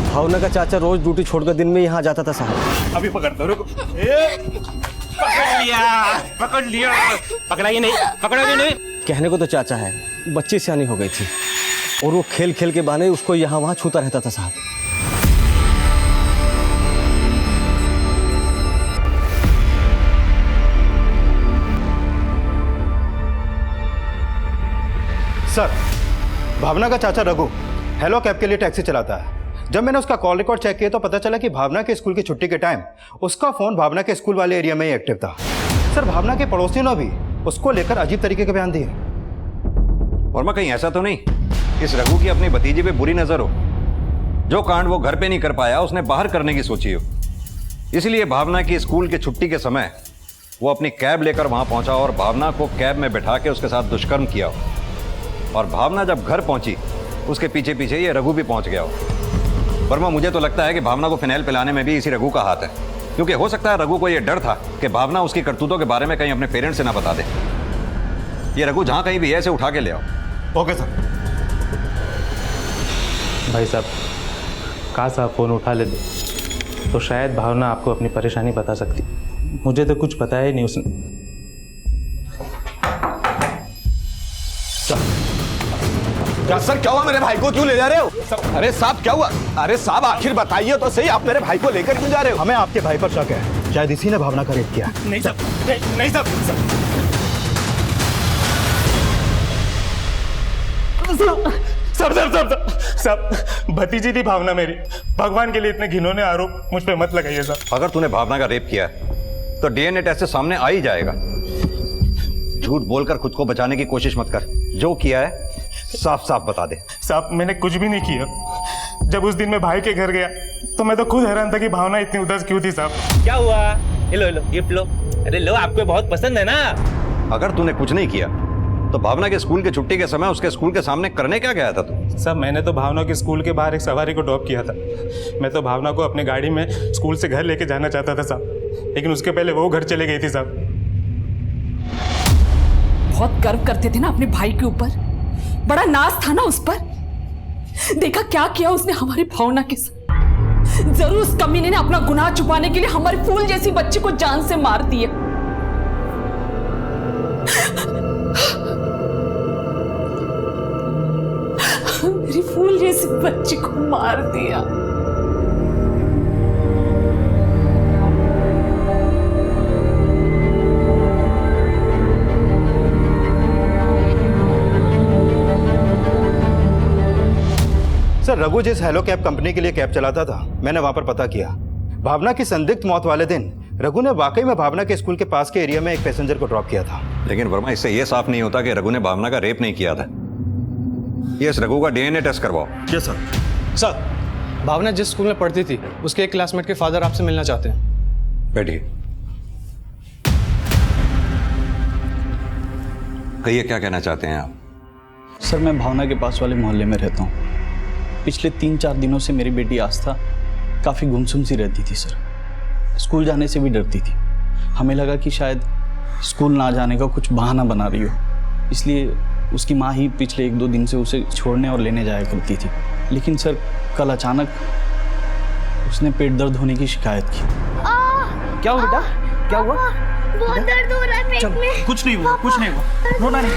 भावना का चाचा रोज ड्यूटी छोड़कर दिन में यहाँ जाता था साहब। अभी पकड़ता हूं, रुको। पकड़ लिया, पकड़ाइए नहीं, पकड़ोगे नहीं। कहने को तो चाचा है, बच्ची सियानी हो गई थी और वो खेल खेल के बहाने उसको यहाँ वहाँ छूता रहता था साहब। सर, भावना का चाचा रघु हेलो कैब के लिए टैक्सी चलाता है। जब मैंने उसका कॉल रिकॉर्ड चेक किया तो पता चला कि भावना के स्कूल की छुट्टी के टाइम उसका फोन भावना के स्कूल वाले एरिया में ही एक्टिव था। सर, भावना के पड़ोसियों ने भी उसको लेकर अजीब तरीके के बयान दिए। वर्मा, कहीं ऐसा तो नहीं इस रघु की अपनी भतीजी पे बुरी नजर हो? जो कांड वो घर पे नहीं कर पाया उसने बाहर करने की सोची हो, इसलिए भावना की स्कूल की छुट्टी के समय वो अपनी कैब लेकर वहां पहुंचा और भावना को कैब में बैठा के उसके साथ दुष्कर्म किया हो। और भावना जब घर पहुंची उसके पीछे पीछे ये रघु भी पहुंच गया हो। वर्मा, मुझे तो लगता है कि भावना को फिनाइल पिलाने में भी इसी रघु का हाथ है, क्योंकि हो सकता है रघु को यह डर था कि भावना उसकी करतूतों के बारे में कहीं अपने पेरेंट्स से ना बता दे। ये रघु जहां कहीं भी है इसे उठा के ले आओ। Okay sir. भाई साहब, काश आप फोन उठा लेते तो शायद भावना आपको अपनी परेशानी बता सकती। मुझे तो कुछ पता ही नहीं उसने। क्या सर, क्या हुआ? मेरे भाई को क्यों ले जा रहे हो? अरे साहब, क्या हुआ? अरे साहब, आखिर बताइए तो सही, आप मेरे भाई को लेकर क्यों जा रहे हो? हमें आपके भाई पर शक है, शायद इसी ने भावना का रेप किया। नहीं साहब, नहीं साहब। सब भतीजी थी भावना मेरी। भगवान के लिए इतने घिनौने आरोप मुझ पे मत लगाइए साहब। अगर तूने भावना का रेप किया तो डीएनए टेस्ट से सामने आ ही जाएगा। झूठ बोलकर खुद को बचाने की कोशिश मत कर, जो किया है साफ साफ बता दे। साहब, मैंने कुछ भी नहीं किया। जब उस दिन मैं भाई के घर गया तो मैं तो खुद हैरान था कि भावना इतनी उदास क्यों थी साहब। क्या हुआ? लो गिफ्ट लो। अरे लो, आपको बहुत पसंद है ना। अगर तूने कुछ नहीं किया तो भावना के स्कूल की छुट्टी के समय उसके स्कूल के सामने करने क्या गया था तू? साहब मैंने तो भावना के स्कूल के बाहर एक सवारी को ड्रॉप किया था। मैं तो भावना को अपने गाड़ी में स्कूल से घर लेके जाना चाहता था साहब, लेकिन उसके पहले वो घर चले गई थी साहब। बहुत गर्व करते थे ना अपने भाई के ऊपर, बड़ा नाज था ना उस पर। देखा क्या किया उसने हमारी भावना के साथ। जरूर उस कमीने ने अपना गुनाह छुपाने के लिए हमारी फूल जैसी बच्ची को जान से मार दिया। मेरी फूल जैसी बच्ची को मार दिया। सर रघु जिस हेलो कैब कंपनी के लिए कैब चलाता था, मैंने वहां पर पता किया। भावना की संदिग्ध मौत वाले दिन रघु ने वाकई में भावना के स्कूल के पास के एरिया में एक पैसेंजर को ड्रॉप किया था। लेकिन वर्मा, इससे यह साफ नहीं होता कि रघु ने भावना का रेप नहीं किया था। ये इस रघु का डीएनए टेस्ट करवाओ। Yes sir. सर, भावना जिस स्कूल में पढ़ती थी उसके एक क्लासमेट के फादर आपसे मिलना चाहते हैं। बैठिए। कहिए क्या कहना चाहते हैं आप? सर, मैं भावना के पास वाले मोहल्ले में रहता हूँ। पिछले 3-4 दिनों से मेरी बेटी आस्था काफ़ी गुमसुम सी रहती थी सर। स्कूल जाने से भी डरती थी। हमें लगा कि शायद स्कूल ना जाने का कुछ बहाना बना रही हो, इसलिए उसकी माँ ही पिछले 1-2 दिन से उसे छोड़ने और लेने जाया करती थी। लेकिन सर, कल अचानक उसने पेट दर्द होने की शिकायत की। क्या हुआ बेटा? क्या हुआ? बहुत दर्द हो रहा है पेट में। कुछ नहीं हुआ, कुछ नहीं हुआ। रोना नहीं।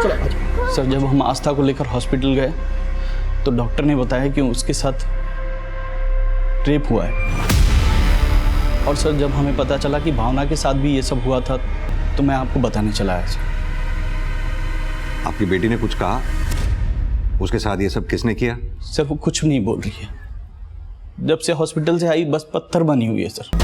चलो आजा। सर, जब हम आस्था को लेकर हॉस्पिटल गए तो डॉक्टर ने बताया कि उसके साथ रेप हुआ है। और सर, जब हमें पता चला कि भावना के साथ भी ये सब हुआ था तो मैं आपको बताने चला आया सर। आपकी बेटी ने कुछ कहा? उसके साथ ये सब किसने किया? सर, वो कुछ नहीं बोल रही है। जब से हॉस्पिटल से आई बस पत्थर बनी हुई है सर।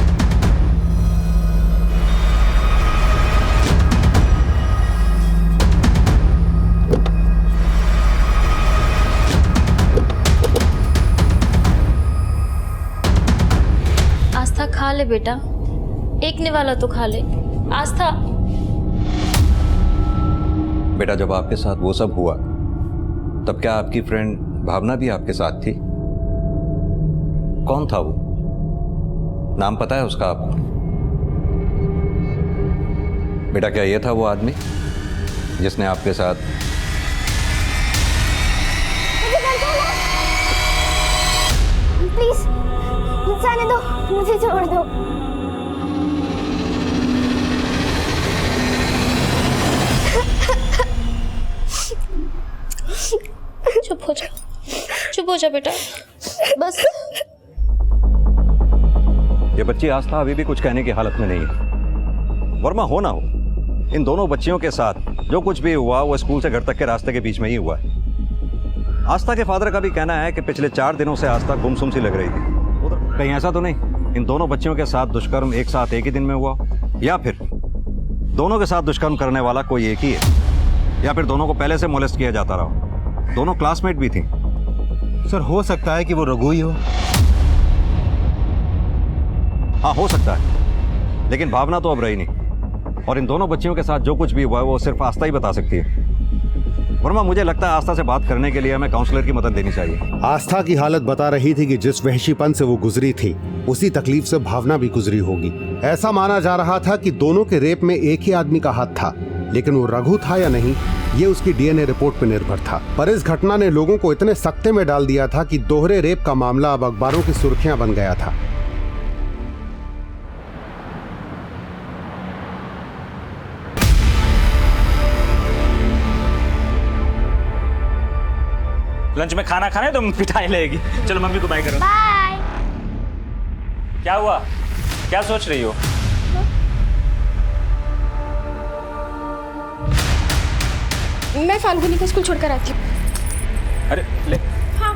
आस्था खा ले बेटा, एक निवाला तो खा ले। आस्था बेटा, जब आपके साथ वो सब हुआ तब क्या आपकी फ्रेंड भावना भी आपके साथ थी? कौन था वो? नाम पता है उसका आपको? बेटा, क्या ये था वो आदमी जिसने आपके साथ? प्लीज जाने दो, मुझे छोड़ दो। चुप हो जा बेटा, बस। ये बच्ची आस्था अभी भी कुछ कहने की हालत में नहीं है। वर्मा, हो ना हो, इन दोनों बच्चियों के साथ जो कुछ भी हुआ वो स्कूल से घर तक के रास्ते के बीच में ही हुआ है। आस्था के फादर का भी कहना है कि पिछले 4 दिनों से आस्था गुमसुम सी लग रही थी। उधर कहीं ऐसा तो नहीं इन दोनों बच्चियों के साथ दुष्कर्म एक साथ एक ही दिन में हुआ, या फिर दोनों के साथ दुष्कर्म करने वाला कोई एक ही है, या फिर दोनों को पहले से मोलेस्ट किया जाता रहा? दोनों क्लासमेट भी थी। सर, हो सकता है कि वो रघु ही हो। हाँ, हो सकता है, लेकिन भावना तो अब रही नहीं, और इन दोनों बच्चियों के साथ जो कुछ भी हुआ है वो सिर्फ आस्था ही बता सकती है। वर्मा, मुझे लगता है आस्था से बात करने के लिए हमें काउंसलर की मदद लेनी चाहिए। आस्था की हालत बता रही थी कि जिस वहशीपन से वो गुजरी थी उसी तकलीफ से भावना भी गुजरी होगी। ऐसा माना जा रहा था कि दोनों के रेप में एक ही आदमी का हाथ था, लेकिन वो रघु था या नहीं ये उसकी डीएनए रिपोर्ट पर निर्भर था। पर इस घटना ने लोगों को इतने सख्ते में डाल दिया था कि दोहरे रेप का मामला अब अखबारों की सुर्खियां बन गया था। लंच में खाना खाना है तो पिटाई लगेगी। चलो मम्मी को बाय करो। बाय। क्या हुआ? क्या सोच रही हो? मैं फाल्गुनी को स्कूल छोड़कर आती हूँ। अरे ले। हाँ।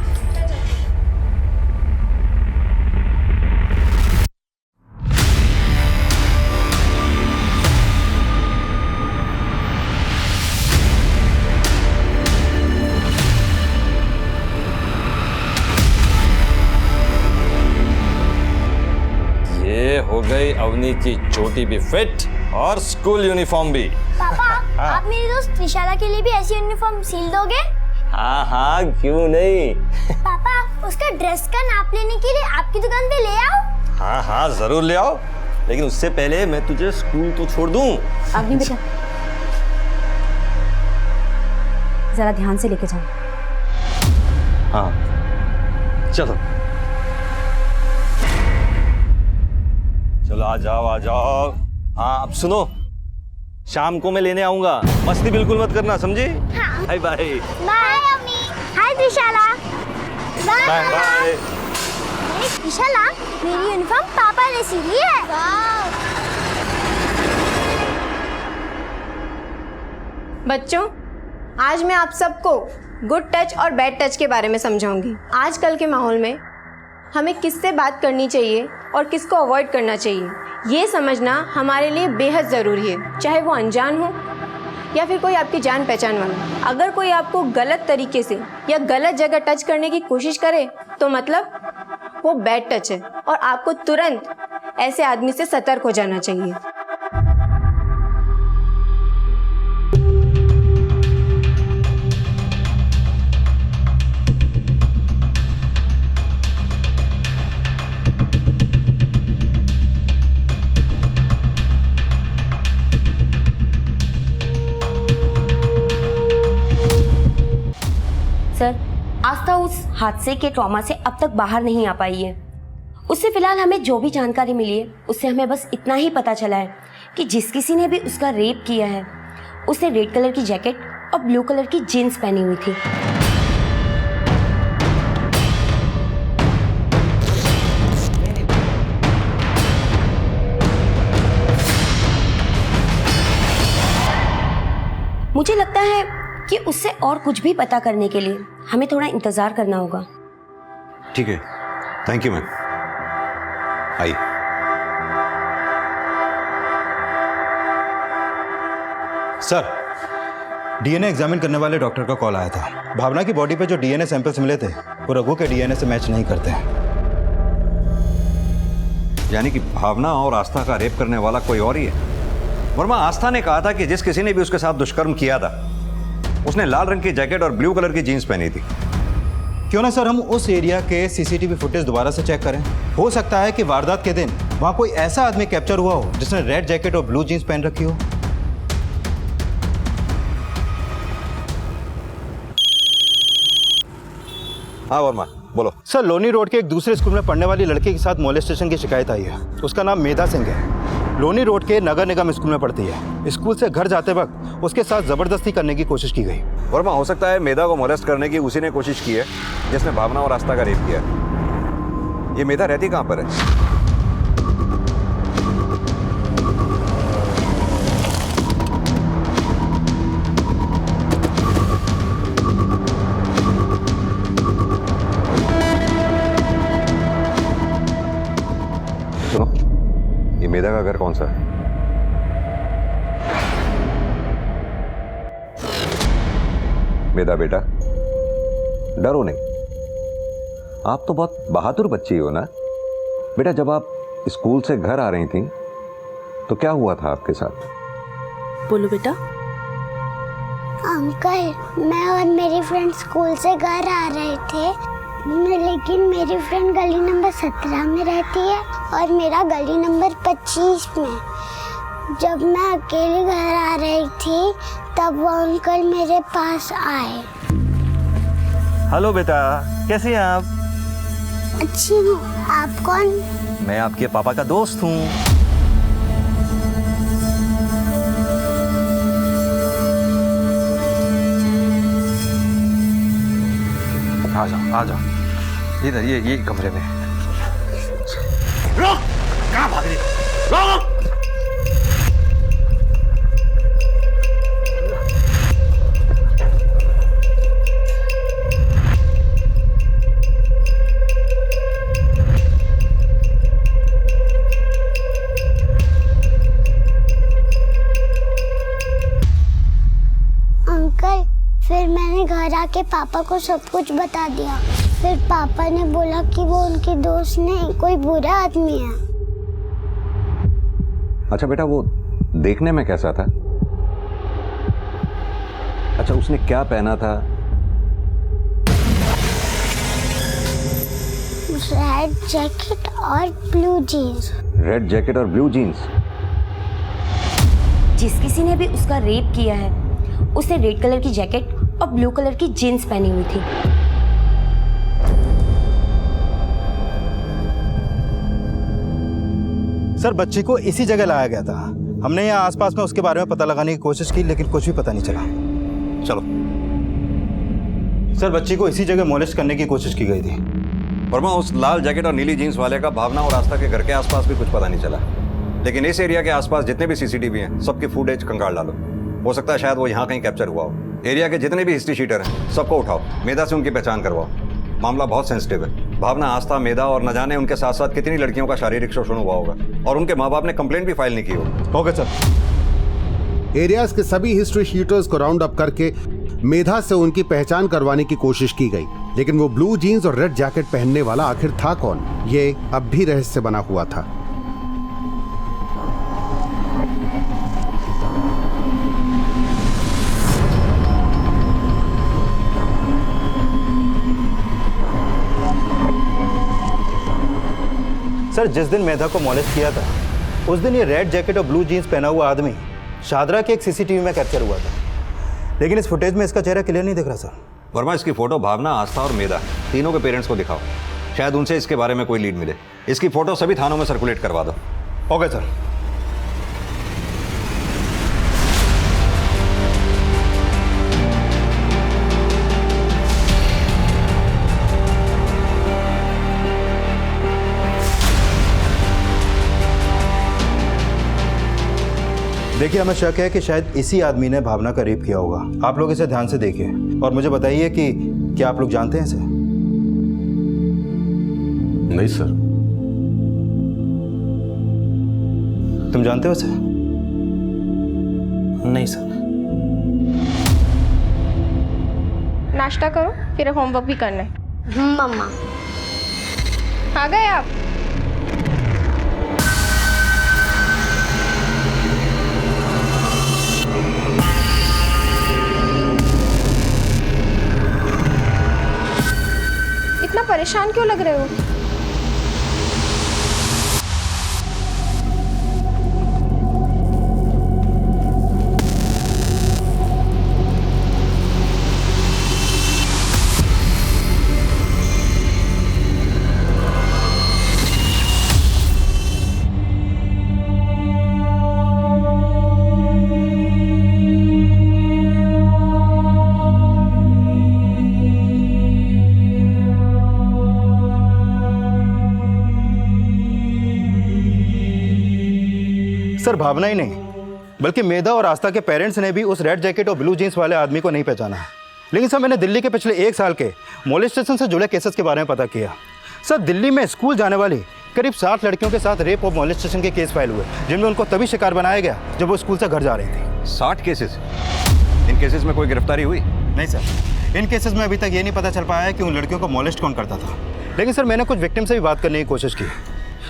ये हो गई अवनी की चोटी भी फिट और स्कूल यूनिफॉर्म भी। पापा आप मेरी दोस्त त्रिशाला के लिए भी ऐसी यूनिफॉर्म सिल दोगे? हाँ हाँ क्यों नहीं। पापा उसका ड्रेस का नाप लेने के लिए आपकी दुकान पे ले आओ। हाँ हाँ जरूर ले आओ, लेकिन उससे पहले मैं तुझे स्कूल तो छोड़ दूं। अग्नि बेटा जरा ध्यान से लेके जाओ। हाँ चलो चलो, आ जाओ आ जाओ। हाँ अब सुनो, शाम को मैं लेने आऊंगा, मस्ती बिल्कुल मत करना, समझी? हाँ। Bye bye. बाय अम्मी। Hi Trishala. Bye bye. Trishala मेरी यूनिफॉर्म पापा ने सिली है। बच्चों, आज मैं आप सबको गुड टच और बैड टच के बारे में समझाऊंगी। आजकल के माहौल में हमें किससे बात करनी चाहिए और किसको अवॉइड करना चाहिए, ये समझना हमारे लिए बेहद ज़रूरी है, चाहे वो अनजान हो या फिर कोई आपकी जान पहचान वाला। अगर कोई आपको गलत तरीके से या गलत जगह टच करने की कोशिश करे तो मतलब वो बैड टच है और आपको तुरंत ऐसे आदमी से सतर्क हो जाना चाहिए। सर, आस्था उस हादसे के ट्रॉमा से अब तक बाहर नहीं आ पाई है। उससे फिलहाल हमें जो भी जानकारी मिली है उससे हमें बस इतना ही पता चला है कि जिस किसी ने भी उसका रेप किया है उसने रेड कलर की जैकेट और ब्लू कलर की जीन्स पहनी हुई थी। मुझे लगता है कि उससे और कुछ भी पता करने के लिए हमें थोड़ा इंतजार करना होगा। ठीक है, थैंक यू मैम। आइए। सर, डीएनए एग्जामिन करने वाले डॉक्टर का कॉल आया था। भावना की बॉडी पे जो डीएनए सैंपल्स मिले थे वो रघु के डीएनए से मैच नहीं करते हैं। यानी कि भावना और आस्था का रेप करने वाला कोई और ही है। वर्मा, आस्था ने कहा था कि जिस किसी ने भी उसके साथ दुष्कर्म किया था उसने लाल रंग की जैकेट और ब्लू कलर की जीन्स पहनी थी। क्यों ना सर हम उस एरिया के सीसीटीवी फुटेज दोबारा से चेक करें। हो सकता है कि वारदात के दिन वहां कोई ऐसा आदमी कैप्चर हुआ हो जिसने रेड जैकेट और ब्लू जीन्स पहन रखी हो। हाँ वर्मा, बोलो। सर, लोनी रोड के एक दूसरे स्कूल में पढ़ने वाली लड़की के साथ मोलेस्टेशन की शिकायत आई है। उसका नाम मेधा सिंह है। लोनी रोड के नगर निगम स्कूल में पढ़ती है। स्कूल से घर जाते वक्त उसके साथ जबरदस्ती करने की कोशिश की गई। वर्मा, हो सकता है मेधा को मोलेस्ट करने की उसी ने कोशिश की है जिसने भावना और आस्था का रेप किया है। ये मेधा रहती कहाँ पर है? सुनो, ये मेधा का घर कौन सा है? मेधा बेटा, डरो नहीं। आप तो बहुत बहादुर बच्ची हो ना बेटा। जब आप स्कूल से घर आ रही थी तो क्या हुआ था आपके साथ? बोलो बेटा। अंकल, मैं और मेरी फ्रेंड स्कूल से घर आ रहे थे, लेकिन मेरी फ्रेंड गली नंबर 17 में रहती है और मेरा गली नंबर 25 में। जब मैं अकेले घर आ रही थी तब वो अंकल मेरे पास आए। हेलो बेटा, कैसे हैं आप? अच्छी हूँ, आप कौन? मैं आपके पापा का दोस्त हूँ। आ जाओ, आ जाओ, इधर ये कमरे में। रुक, कहाँ भाग रही? रुक! अंकल, फिर मैंने घर आके पापा को सब कुछ बता दिया। फिर पापा ने बोला कि वो उनकी दोस्त नहीं, कोई बुरा आदमी है। अच्छा बेटा, वो देखने में कैसा था? अच्छा, उसने क्या पहना था? रेड जैकेट और ब्लू जीन्स। रेड जैकेट और ब्लू जीन्स। जिस किसी ने भी उसका रेप किया है उसने रेड कलर की जैकेट और ब्लू कलर की जीन्स पहनी हुई थी। सर, बच्ची को इसी जगह लाया गया था। हमने यहाँ आसपास में उसके बारे में पता लगाने की कोशिश की, लेकिन कुछ भी पता नहीं चला। चलो। सर, बच्ची को इसी जगह मोलेस्ट करने की कोशिश की गई थी। वर्मा, उस लाल जैकेट और नीली जीन्स वाले का भावना और आस्था के घर के आसपास भी कुछ पता नहीं चला, लेकिन इस एरिया के आसपास जितने भी सीसीटीवी हैं सबकी फुटेज कंगाल डालो। हो सकता है शायद वो यहाँ कहीं कैप्चर हुआ हो। एरिया के जितने भी हिस्ट्री शीटर हैं सबको उठाओ, मेधा से उनकी पहचान करवाओ। मामला बहुत सेंसिटिव है। भावना, आस्था, मेधा और न जाने उनके साथ साथ कितनी लड़कियों का शारीरिक शोषण हुआ होगा, और उनके माँ बाप ने कंप्लेंट भी फाइल नहीं की होगी। Okay sir. एरियाज के सभी हिस्ट्री शीटर्स को राउंड अप करके मेधा से उनकी पहचान करवाने की कोशिश की गई, लेकिन वो ब्लू जीन्स और रेड जैकेट पहनने वाला आखिर था कौन, ये अब भी रहस्य बना हुआ था। सर, जिस दिन मेधा को मोलेस्ट किया था उस दिन ये रेड जैकेट और ब्लू जीन्स पहना हुआ आदमी शादरा के एक सीसीटीवी में कैप्चर हुआ था, लेकिन इस फुटेज में इसका चेहरा क्लियर नहीं दिख रहा सर। वर्मा, इसकी फोटो भावना, आस्था और मेधा तीनों के पेरेंट्स को दिखाओ, शायद उनसे इसके बारे में कोई लीड मिले। इसकी फोटो सभी थानों में सर्कुलेट करवा दो। Okay sir. देखिए, हमें शक है कि शायद इसी आदमी ने भावना का रेप किया होगा। आप लोग इसे ध्यान से देखिए और मुझे बताइए कि क्या आप लोग जानते हैं इसे? नहीं सर। तुम जानते हो इसे? नहीं सर। नाश्ता करो, फिर होमवर्क भी करना है। मम्मा। आ गए आप? इतना परेशान क्यों लग रहे हो? सर, भावना ही नहीं बल्कि मेधा और आस्था के पेरेंट्स ने भी उस रेड जैकेट और ब्लू जीन्स वाले आदमी को नहीं पहचाना है। लेकिन सर, मैंने दिल्ली के पिछले 1 साल के मोलेस्टेशन से जुड़े केसेस के बारे में पता किया। सर, दिल्ली में स्कूल जाने वाली करीब 60 लड़कियों के साथ रेप और मोलेस्टेशन के केस फाइल हुए, जिनमें उनको तभी शिकार बनाया गया जब वो स्कूल से घर जा रही थी। 60 केसेस? इन केसेस में कोई गिरफ्तारी हुई? नहीं सर, इन केसेस में अभी तक ये नहीं पता चल पाया है कि उन लड़कियों को मोलेस्ट कौन करता था। लेकिन सर, मैंने कुछ विक्टिम से भी बात करने की कोशिश की।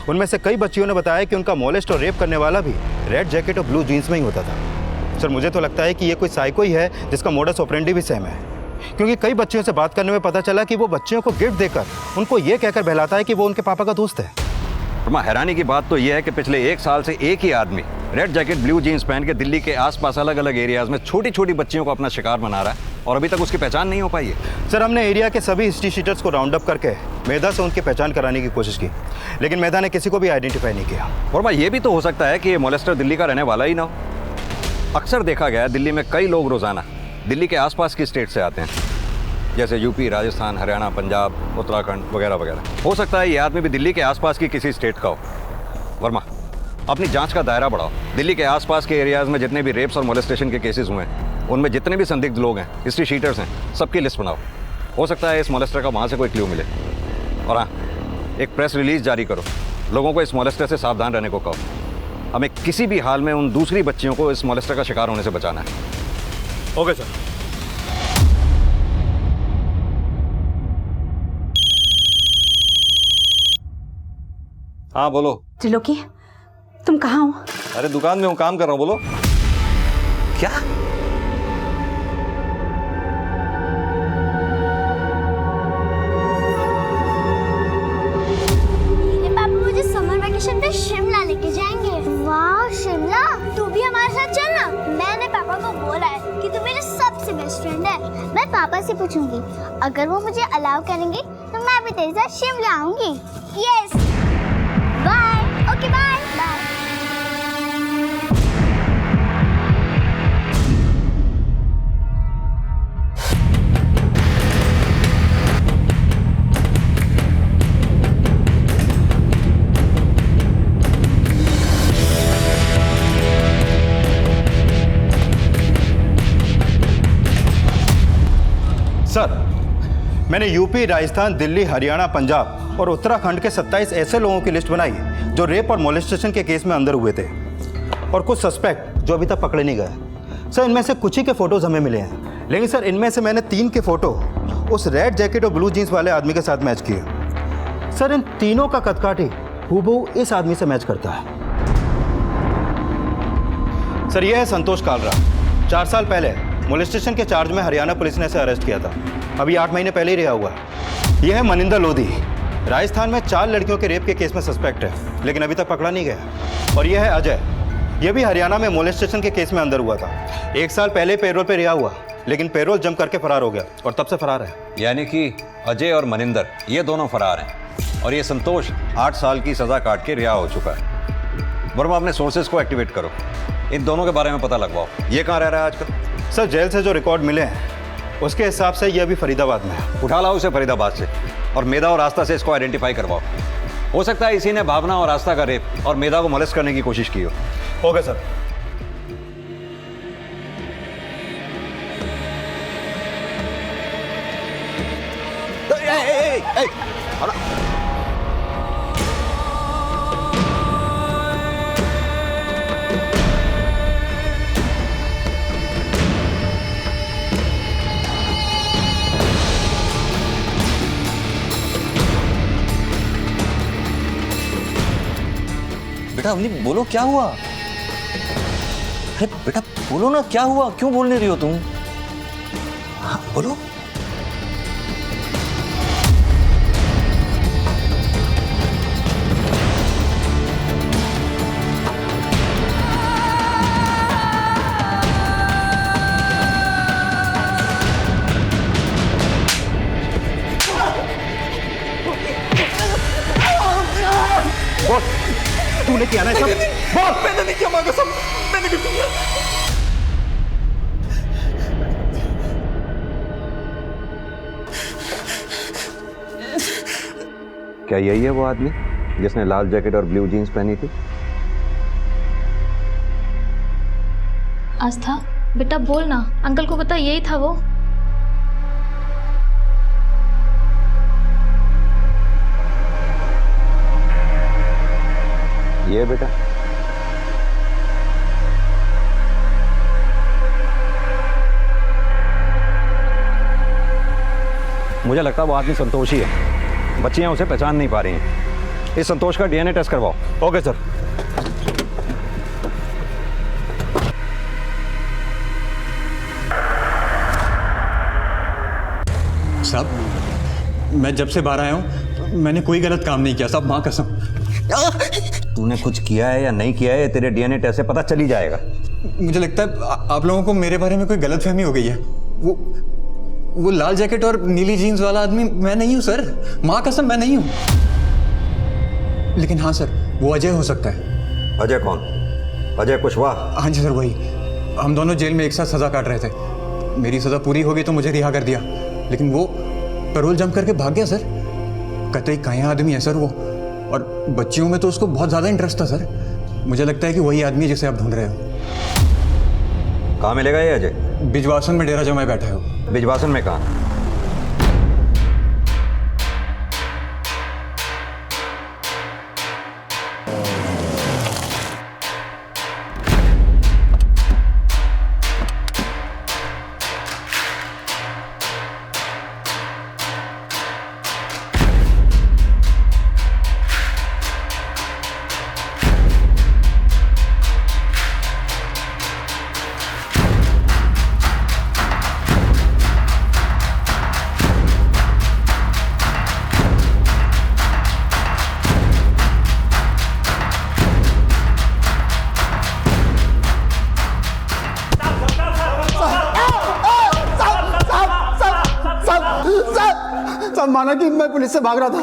उनमें से कई बच्चियों ने बताया कि उनका मोलेस्ट और रेप करने वाला भी रेड जैकेट और ब्लू जीन्स में ही होता था। सर, मुझे तो लगता है कि ये कोई साइको ही है जिसका मोडस ऑपरेंडी भी सेम है, क्योंकि कई बच्चियों से बात करने में पता चला कि वो बच्चियों को गिफ्ट देकर उनको ये कहकर बहलाता है कि वो उनके पापा का दोस्त है। हैरानी की बात तो यह है कि पिछले 1 साल से एक ही आदमी रेड जैकेट ब्लू जीन्स पहन के दिल्ली के आसपास अलग अलग एरियाज में छोटी छोटी बच्चियों को अपना शिकार बना रहा है और अभी तक उसकी पहचान नहीं हो पाई है। सर, हमने एरिया के सभी हिस्ट्री शीटर्स को राउंड अप करके मेधा से उनकी पहचान कराने की कोशिश की, लेकिन मेधा ने किसी को भी आइडेंटिफाई नहीं किया। वर्मा, ये भी तो हो सकता है कि ये मोलेस्टर दिल्ली का रहने वाला ही ना हो। अक्सर देखा गया है दिल्ली में कई लोग रोजाना दिल्ली के आसपास की स्टेट से आते हैं, जैसे यूपी, राजस्थान, हरियाणा, पंजाब, उत्तराखंड वगैरह वगैरह। हो सकता है ये आदमी भी दिल्ली के आसपास की किसी स्टेट का हो। वर्मा, अपनी जांच का दायरा बढ़ाओ। दिल्ली के आसपास के एरियाज में जितने भी रेप्स और मोलेस्टेशन के केसेस हुए हैं उनमें जितने भी संदिग्ध लोग हैं, हिस्ट्री शीटर्स हैं, सबकी लिस्ट बनाओ। हो सकता है इस मोलेस्टर का वहाँ से कोई क्लू मिले। और हाँ, एक प्रेस रिलीज जारी करो, लोगों को इस मोलेस्टर से सावधान रहने को कहो। हमें किसी भी हाल में उन दूसरी बच्चियों को इस मोलेस्टर का शिकार होने से बचाना है। Okay sir. हाँ बोलो। त्रिलोकी, तुम कहाँ हो? अरे दुकान में हूँ, काम कर रहा हूँ। बोलो। क्या? पापा से पूछूंगी, अगर वो मुझे अलाउ करेंगे तो मैं भी तेरे साथ शिमला आऊंगी। Yes, bye. Okay bye bye. Sir, मैंने यूपी, राजस्थान, दिल्ली, हरियाणा, पंजाब और उत्तराखंड के 27 ऐसे लोगों की लिस्ट बनाई है जो रेप और मोलेस्टेशन के केस में अंदर हुए थे, और कुछ सस्पेक्ट जो अभी तक पकड़े नहीं गए। सर, इनमें से कुछ ही के फोटोज हमें मिले हैं, लेकिन सर इनमें से मैंने 3 के फोटो उस रेड जैकेट और ब्लू जीन्स वाले आदमी के साथ मैच किए। सर, इन तीनों का कदकाठी हूबहू इस आदमी से मैच करता है। सर, यह है संतोष कालरा। 4 साल पहले मोलेस्टेशन के चार्ज में हरियाणा पुलिस ने इसे अरेस्ट किया था। अभी 8 महीने पहले ही रिहा हुआ है। यह है मनिंदर लोधी। राजस्थान में 4 लड़कियों के रेप के केस में सस्पेक्ट है, लेकिन अभी तक पकड़ा नहीं गया। और यह है अजय। यह भी हरियाणा में मोलेस्टेशन के केस में अंदर हुआ था। 1 साल पहले पैरोल पे रिहा हुआ, लेकिन पैरोल जम करके फरार हो गया और तब से फरार है। यानी कि अजय और मनिंदर ये दोनों फरार हैं, और ये संतोष 8 साल की सजा काट के रिहा हो चुका है। वर्मा, अपने सोर्सेज को एक्टिवेट करो, इन दोनों के बारे में पता लगवाओ। ये कहाँ रह रहा है आजकल? सर, जेल से जो रिकॉर्ड मिले हैं उसके हिसाब से ये अभी फरीदाबाद में है। उठा लाओ उसे फरीदाबाद से, और मेधा और आस्था से इसको आइडेंटिफाई करवाओ। हो सकता है इसी ने भावना और आस्था का रेप और मेधा को मोलेस्ट करने की कोशिश की हो। Okay sir. बेटा अवनी, बोलो क्या हुआ? अरे बेटा बोलो ना, क्या हुआ? क्यों बोल नहीं रही हो तुम? हाँ बोलो। तूने किया ना सब? बोल। मैंने नहीं किया, माँ कसम, मैंने नहीं किया। क्या यही है वो आदमी जिसने लाल जैकेट और ब्लू जीन्स पहनी थी? आस्था बेटा बोल ना, अंकल को पता यही था वो। ये बेटा मुझे लगता है वो आदमी संतोष ही है। बच्चियां उसे पहचान नहीं पा रही हैं। इस संतोष का डीएनए टेस्ट करवाओ। Okay sir. साहब, मैं जब से बाहर आया हूँ मैंने कोई गलत काम नहीं किया साहब, माँ कसम। तूने कुछ किया है या नहीं किया है तेरे डीएनए टेस्ट से पता चल ही जाएगा। मुझे लगता है आप लोगों को मेरे बारे में कोई गलतफहमी हो गई है। वो लाल जैकेट और नीली जीन्स वाला आदमी मैं नहीं हूँ सर, माँ कसम मैं नहीं हूँ। लेकिन हाँ सर, वो अजय हो सकता है। अजय कौन? अजय कुशवाहा? हाँ जी सर, वही। हम दोनों जेल में एक साथ सजा काट रहे थे। मेरी सजा पूरी हो गई तो मुझे रिहा कर दिया, लेकिन वो पैरोल जंप करके भाग गया सर। कतई काया आदमी है सर वो, और बच्चियों में तो उसको बहुत ज़्यादा इंटरेस्ट था सर। मुझे लगता है कि वही आदमी है जिसे आप ढूंढ रहे हो। कहाँ मिलेगा ये अजय? बिजवासन में डेरा जमाए बैठा हो। बिजवासन में कहाँ? साहब माना कि मैं पुलिस से भाग रहा था,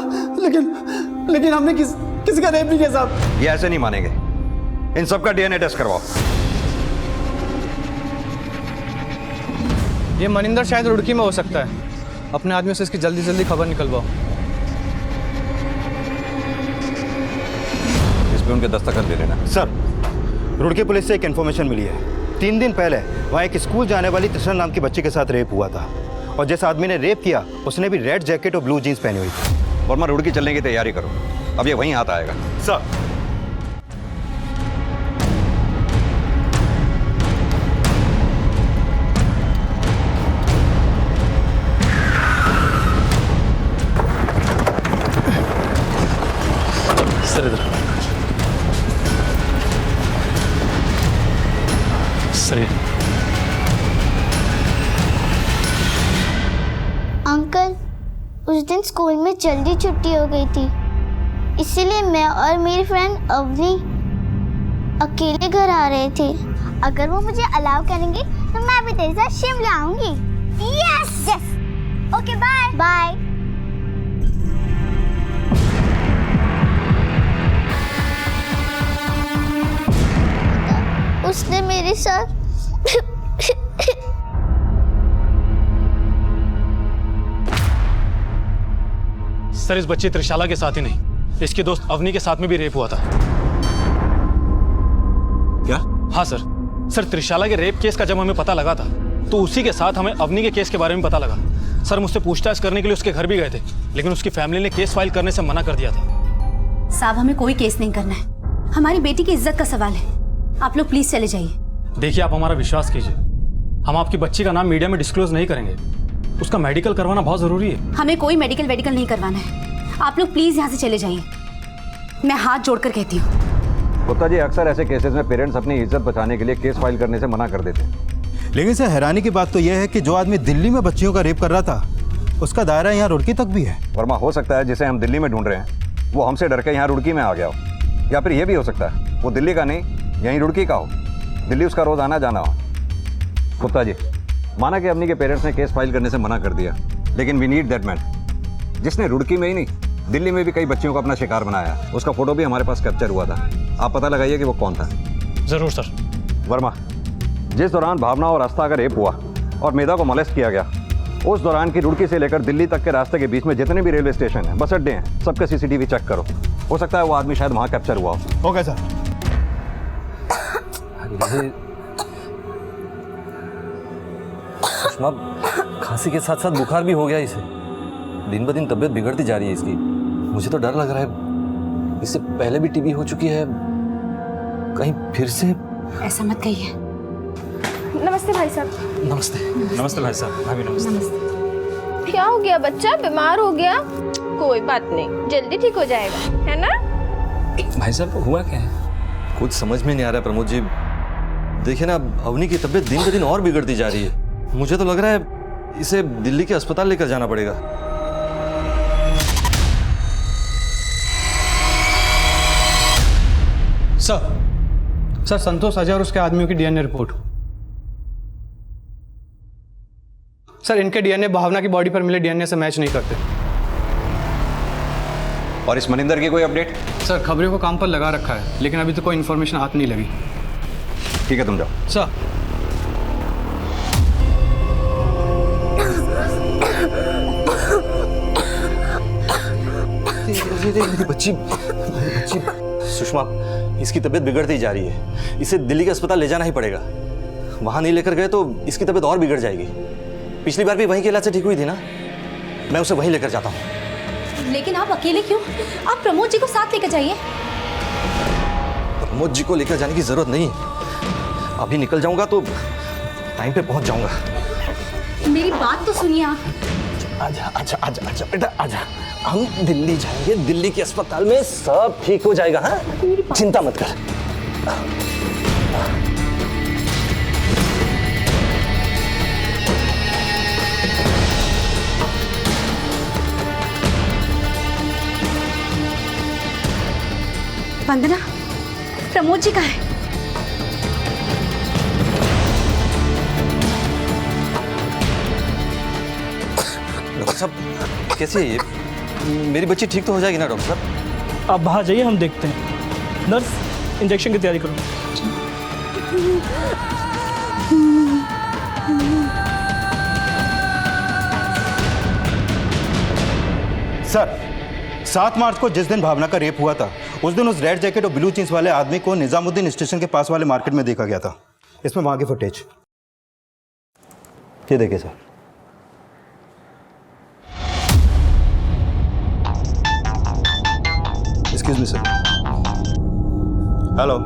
लेकिन हमने किसी का रेप नहीं किया साहब। ये ऐसे नहीं मानेंगे, इन सबका डीएनए टेस्ट करवाओ। ये मनिंदर शायद रुड़की में हो सकता है, अपने आदमी से इसकी जल्दी जल्दी खबर निकलवाओ। इस पे उनके दस्तखत ले लेना। सर, रुड़की पुलिस से एक इन्फॉर्मेशन मिली है। 3 दिन पहले वहाँ एक स्कूल जाने वाली तृष्णा नाम की बच्ची के साथ रेप हुआ था, और जिस आदमी ने रेप किया उसने भी रेड जैकेट और ब्लू जीन्स पहनी हुई थी। वर्मा, रुड़की चलने की तैयारी करो, अब ये वहीं हाथ आएगा। सर। सर इधर सर। अंकल, उस दिन स्कूल में जल्दी छुट्टी हो गई थी, इसीलिए मैं और मेरी फ्रेंड अवनी अकेले घर आ रहे थे। अगर वो मुझे अलाउ करेंगे तो मैं भी तेरे साथ शिमला आऊंगी। Yes yes, okay bye bye. उसने मेरे साथ सर, इस बच्ची त्रिशाला के साथ ही नहीं, इसके दोस्त अवनी के साथ में भी रेप हुआ था। क्या? हाँ सर, त्रिशाला के रेप केस का जब हमें पता लगा था तो उसी के साथ हमें अवनी के केस के बारे में पता लगा। सर, मुझसे पूछताछ करने के लिए उसके घर भी गए थे, लेकिन उसकी फैमिली ने केस फाइल करने से मना कर दिया था। साहब, हमें कोई केस नहीं करना है, हमारी बेटी की इज्जत का सवाल है। आप लोग प्लीज चले जाइए। देखिए, आप हमारा विश्वास कीजिए, हम आपकी बच्ची का नाम मीडिया में डिस्क्लोज नहीं करेंगे। उसका मेडिकल करवाना बहुत जरूरी है। हमें कोई मेडिकल नहीं करवाना है, आप लोग प्लीज यहाँ से चले जाइए। मैं हाथ जोड़कर कहती हूँ। गुप्ता जी, अक्सर ऐसे केसेस में पेरेंट्स अपनी इज्जत बचाने के लिए केस फाइल करने से मना कर देते हैं। लेकिन सर, हैरानी की बात तो यह है कि जो आदमी दिल्ली में बच्चियों का रेप कर रहा था, उसका दायरा यहाँ रुड़की तक भी है। वर्मा, हो सकता है जिसे हम दिल्ली में ढूंढ रहे हैं वो हमसे डर के यहाँ रुड़की में आ गया हो, या फिर यह भी हो सकता है वो दिल्ली का नहीं, यहीं रुड़की का हो, दिल्ली उसका रोज आना जाना हो। गुप्ता जी, माना कि अवनी के पेरेंट्स ने केस फाइल करने से मना कर दिया, लेकिन वी नीड दैट मैन जिसने रुड़की में ही नहीं दिल्ली में भी कई बच्चियों को अपना शिकार बनाया। उसका फोटो भी हमारे पास कैप्चर हुआ था, आप पता लगाइए कि वो कौन था। जरूर सर। वर्मा, जिस दौरान भावना और आस्था का रेप हुआ और मेधा को मोलेस्ट किया गया, उस दौरान की रुड़की से लेकर दिल्ली तक के रास्ते के बीच में जितने भी रेलवे स्टेशन हैं, बस अड्डे हैं, सबके सीसीटीवी चेक करो। हो सकता है वो आदमी शायद वहाँ कैप्चर हुआ हो। Okay sir. सुषमा, खांसी के साथ साथ बुखार भी हो गया इसे, दिन ब दिन तबीयत बिगड़ती जा रही है इसकी। मुझे तो डर लग रहा है, इससे पहले भी टीबी हो चुकी है, कहीं फिर से। ऐसा मत कहिए। नमस्ते भाई साहब। नमस्ते। नमस्ते भाई साहब। भाभी नमस्ते। क्या हो गया बच्चा, बीमार हो गया? कोई बात नहीं, जल्दी ठीक हो जाएगा, है ना? भाई साहब, हुआ क्या है? कुछ समझ में नहीं आ रहा है प्रमोद जी। देखिए ना, अवनी की तबीयत दिन ब दिन और बिगड़ती जा रही है। मुझे तो लग रहा है इसे दिल्ली के अस्पताल लेकर जाना पड़ेगा। सर, संतोष, अजय और उसके आदमियों की डीएनए रिपोर्ट। सर, इनके डीएनए भावना की बॉडी पर मिले डीएनए से मैच नहीं करते। और इस मनिंदर की कोई अपडेट? सर, खबरों को काम पर लगा रखा है, लेकिन अभी तो कोई इन्फॉर्मेशन हाथ नहीं लगी। ठीक है, तुम जाओ। सर, मेरी बच्ची सुषमा, इसकी तबीयत बिगड़ती जा रही है, इसे दिल्ली के अस्पताल ले जाना ही पड़ेगा। वहां नहीं लेकर गए तो इसकी तबीयत और बिगड़ जाएगी। पिछली बार भी वहीं के इलाज से ठीक हुई थी ना, मैं उसे वहीं लेकर जाता हूँ। लेकिन आप अकेले क्यों? आप प्रमोद जी को साथ लेकर जाइए। प्रमोद जी को लेकर जाने की जरूरत नहीं, अभी निकल जाऊंगा तो टाइम पे पहुंच जाऊंगा। मेरी बात तो सुनिए आप। आजा आजा आजा आजा बेटा, आजा। हम दिल्ली जाएंगे, दिल्ली के अस्पताल में सब ठीक हो जाएगा। हाँ, चिंता मत कर। वंदना, प्रमोद जी कहाँ है? डॉक्टर साहब कैसी है ये? मेरी बच्ची ठीक तो हो जाएगी ना डॉक्टर साहब? आप बाहर जाइए, हम देखते हैं। नर्स, इंजेक्शन की तैयारी करो। सर, 7 मार्च को जिस दिन भावना का रेप हुआ था, उस दिन उस रेड जैकेट और ब्लू जींस वाले आदमी को निजामुद्दीन स्टेशन के पास वाले मार्केट में देखा गया था। इसमें वहां की फुटेज ये देखिए sir. Excuse me sir. Hello,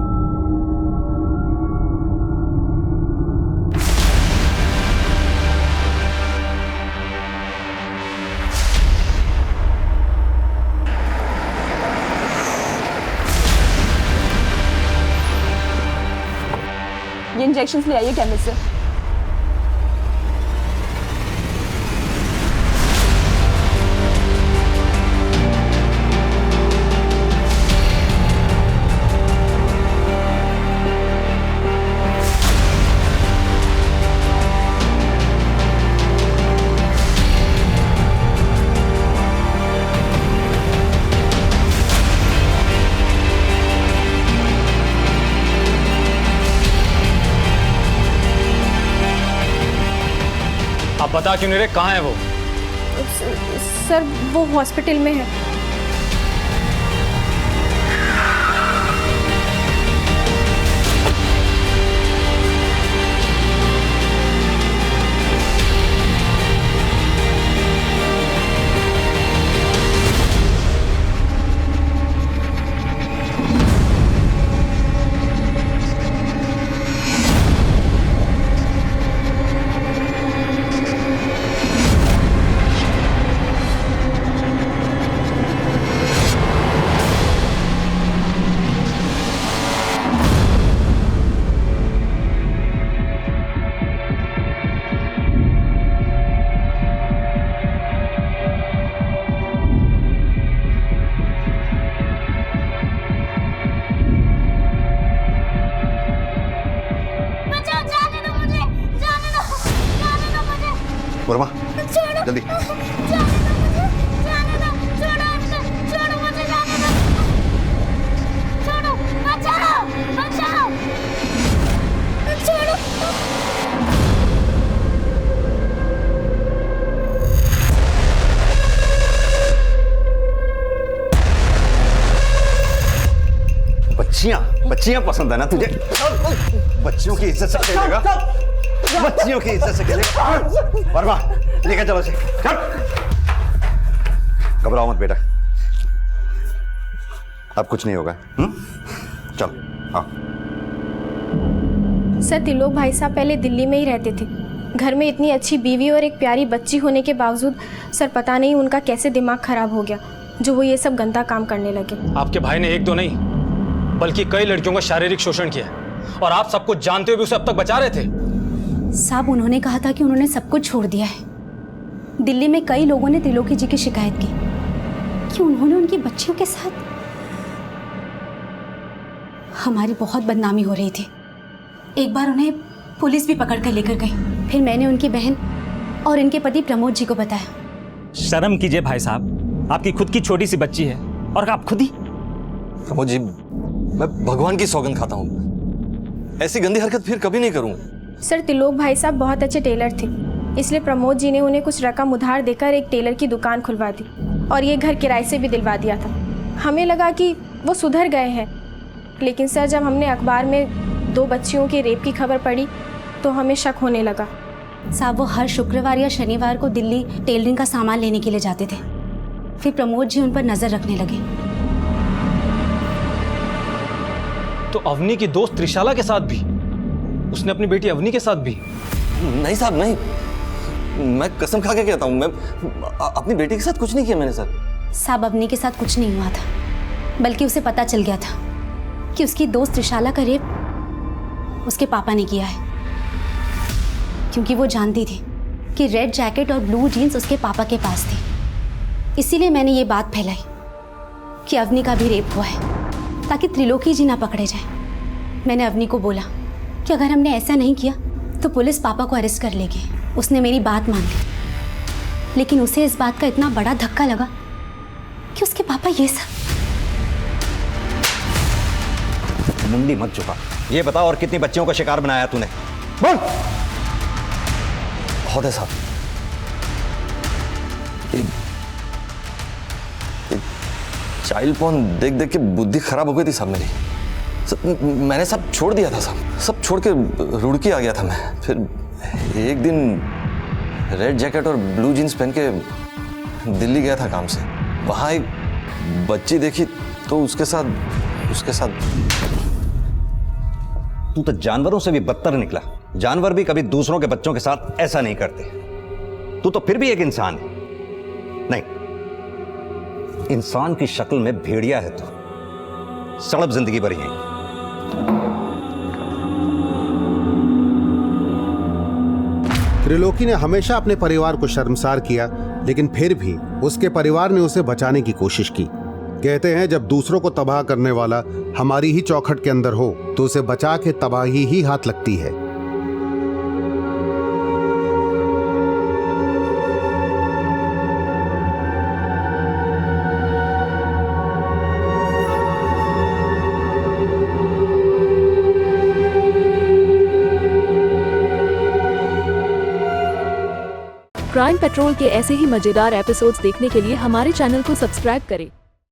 ये इंजेक्शन ले आइए केमिस्ट से। आप बता क्यों नहीं रहे, कहाँ है वो? सर वो हॉस्पिटल में है। वर्मा, जल्दी। बच्चियां पसंद है ना तुझे? बच्चियों की इज्जत से खेलेगा, बच्चियों की इज्जत से खेलेगा। वर्मा, लेकर चलो से। घबराओ मत बेटा, अब कुछ नहीं होगा। चल आओ। सर तिलोक भाई साहब पहले दिल्ली में ही रहते थे। घर में इतनी अच्छी बीवी और एक प्यारी बच्ची होने के बावजूद सर पता नहीं उनका कैसे दिमाग खराब हो गया जो वो ये सब गंदा काम करने लगे। आपके भाई ने एक दो नहीं बल्कि कई लड़कियों का शारीरिक शोषण किया और आप सब कुछ जानते हुए भी उसे अब तक बचा रहे थे। साहब, उन्होंने कहा था कि उन्होंने सब कुछ छोड़ दिया है। दिल्ली में कई लोगों ने त्रिलोकी जी की शिकायत की कि उन्होंने उनकी बच्चियों के साथ। हमारी बहुत बदनामी हो रही थी। एक बार उन्हें पुलिस भी पकड़ कर लेकर गई। फिर मैंने उनकी बहन और इनके पति प्रमोद जी को बताया। शर्म कीजिए भाई साहब, आपकी खुद की छोटी सी बच्ची है और आप खुद ही। प्रमोद जी, मैं भगवान की सौगंध खाता हूँ, ऐसी गंदी हरकत फिर कभी नहीं करूँगा। सर तिलोक भाई साहब बहुत अच्छे टेलर थे, इसलिए प्रमोद जी ने उन्हें कुछ रकम उधार देकर एक टेलर की दुकान खुलवा दी और ये घर किराए से भी दिलवा दिया था। हमें लगा कि वो सुधर गए हैं, लेकिन सर जब हमने अखबार में 2 बच्चियों के रेप की खबर पढ़ी तो हमें शक होने लगा। साहब, वो हर शुक्रवार या शनिवार को दिल्ली टेलरिंग का सामान लेने के लिए जाते थे। फिर प्रमोद जी उन पर नजर रखने लगे। तो अवनी की दोस्त त्रिशाला के साथ भी? उसने अपनी बेटी अवनी के साथ भी? नहीं साहब नहीं, मैं कसम खा के कहता हूँ, मैं अपनी बेटी के साथ कुछ नहीं किया मैंने सर। साहब, अवनी के साथ कुछ नहीं हुआ था, बल्कि उसे पता चल गया था कि उसकी दोस्त त्रिशाला का रेप उसके पापा ने किया है, क्योंकि वो जानती थी कि रेड जैकेट और ब्लू जीन्स उसके पापा के पास थी। इसीलिए मैंने ये बात फैलाई कि अवनी का भी रेप हुआ है, ताकि त्रिलोकी जी ना पकड़े जाए। मैंने अवनी को बोला कि अगर हमने ऐसा नहीं किया तो पुलिस पापा को अरेस्ट कर लेगी। उसने मेरी बात मान ली। लेकिन उसे इस बात का इतना बड़ा धक्का लगा कि उसके पापा ये सब। मुंडी मत झुका, ये बता और कितनी बच्चियों का शिकार बनाया तूने? बोल। बहुत है साहब, चाइल्ड पॉर्न देख देख के बुद्धि खराब हो गई थी साहब मेरी। मैंने सब छोड़ दिया था साहब, सब छोड़ के रुड़की आ गया था मैं। फिर एक दिन रेड जैकेट और ब्लू जीन्स पहन के दिल्ली गया था काम से। वहाँ एक बच्ची देखी तो उसके साथ तू तो जानवरों से भी बदतर निकला। जानवर भी कभी दूसरों के बच्चों के साथ ऐसा नहीं करते। तू तो फिर भी एक इंसान है। नहीं, इंसान की शक्ल में भेड़िया है तू। सड़प जिंदगी भर यहीं। त्रिलोकी ने हमेशा अपने परिवार को शर्मसार किया, लेकिन फिर भी उसके परिवार ने उसे बचाने की कोशिश की। कहते हैं जब दूसरों को तबाह करने वाला हमारी ही चौखट के अंदर हो तो उसे बचा के तबाही ही हाथ लगती है। क्राइम पेट्रोल के ऐसे ही मजेदार एपिसोड्स देखने के लिए हमारे चैनल को सब्सक्राइब करें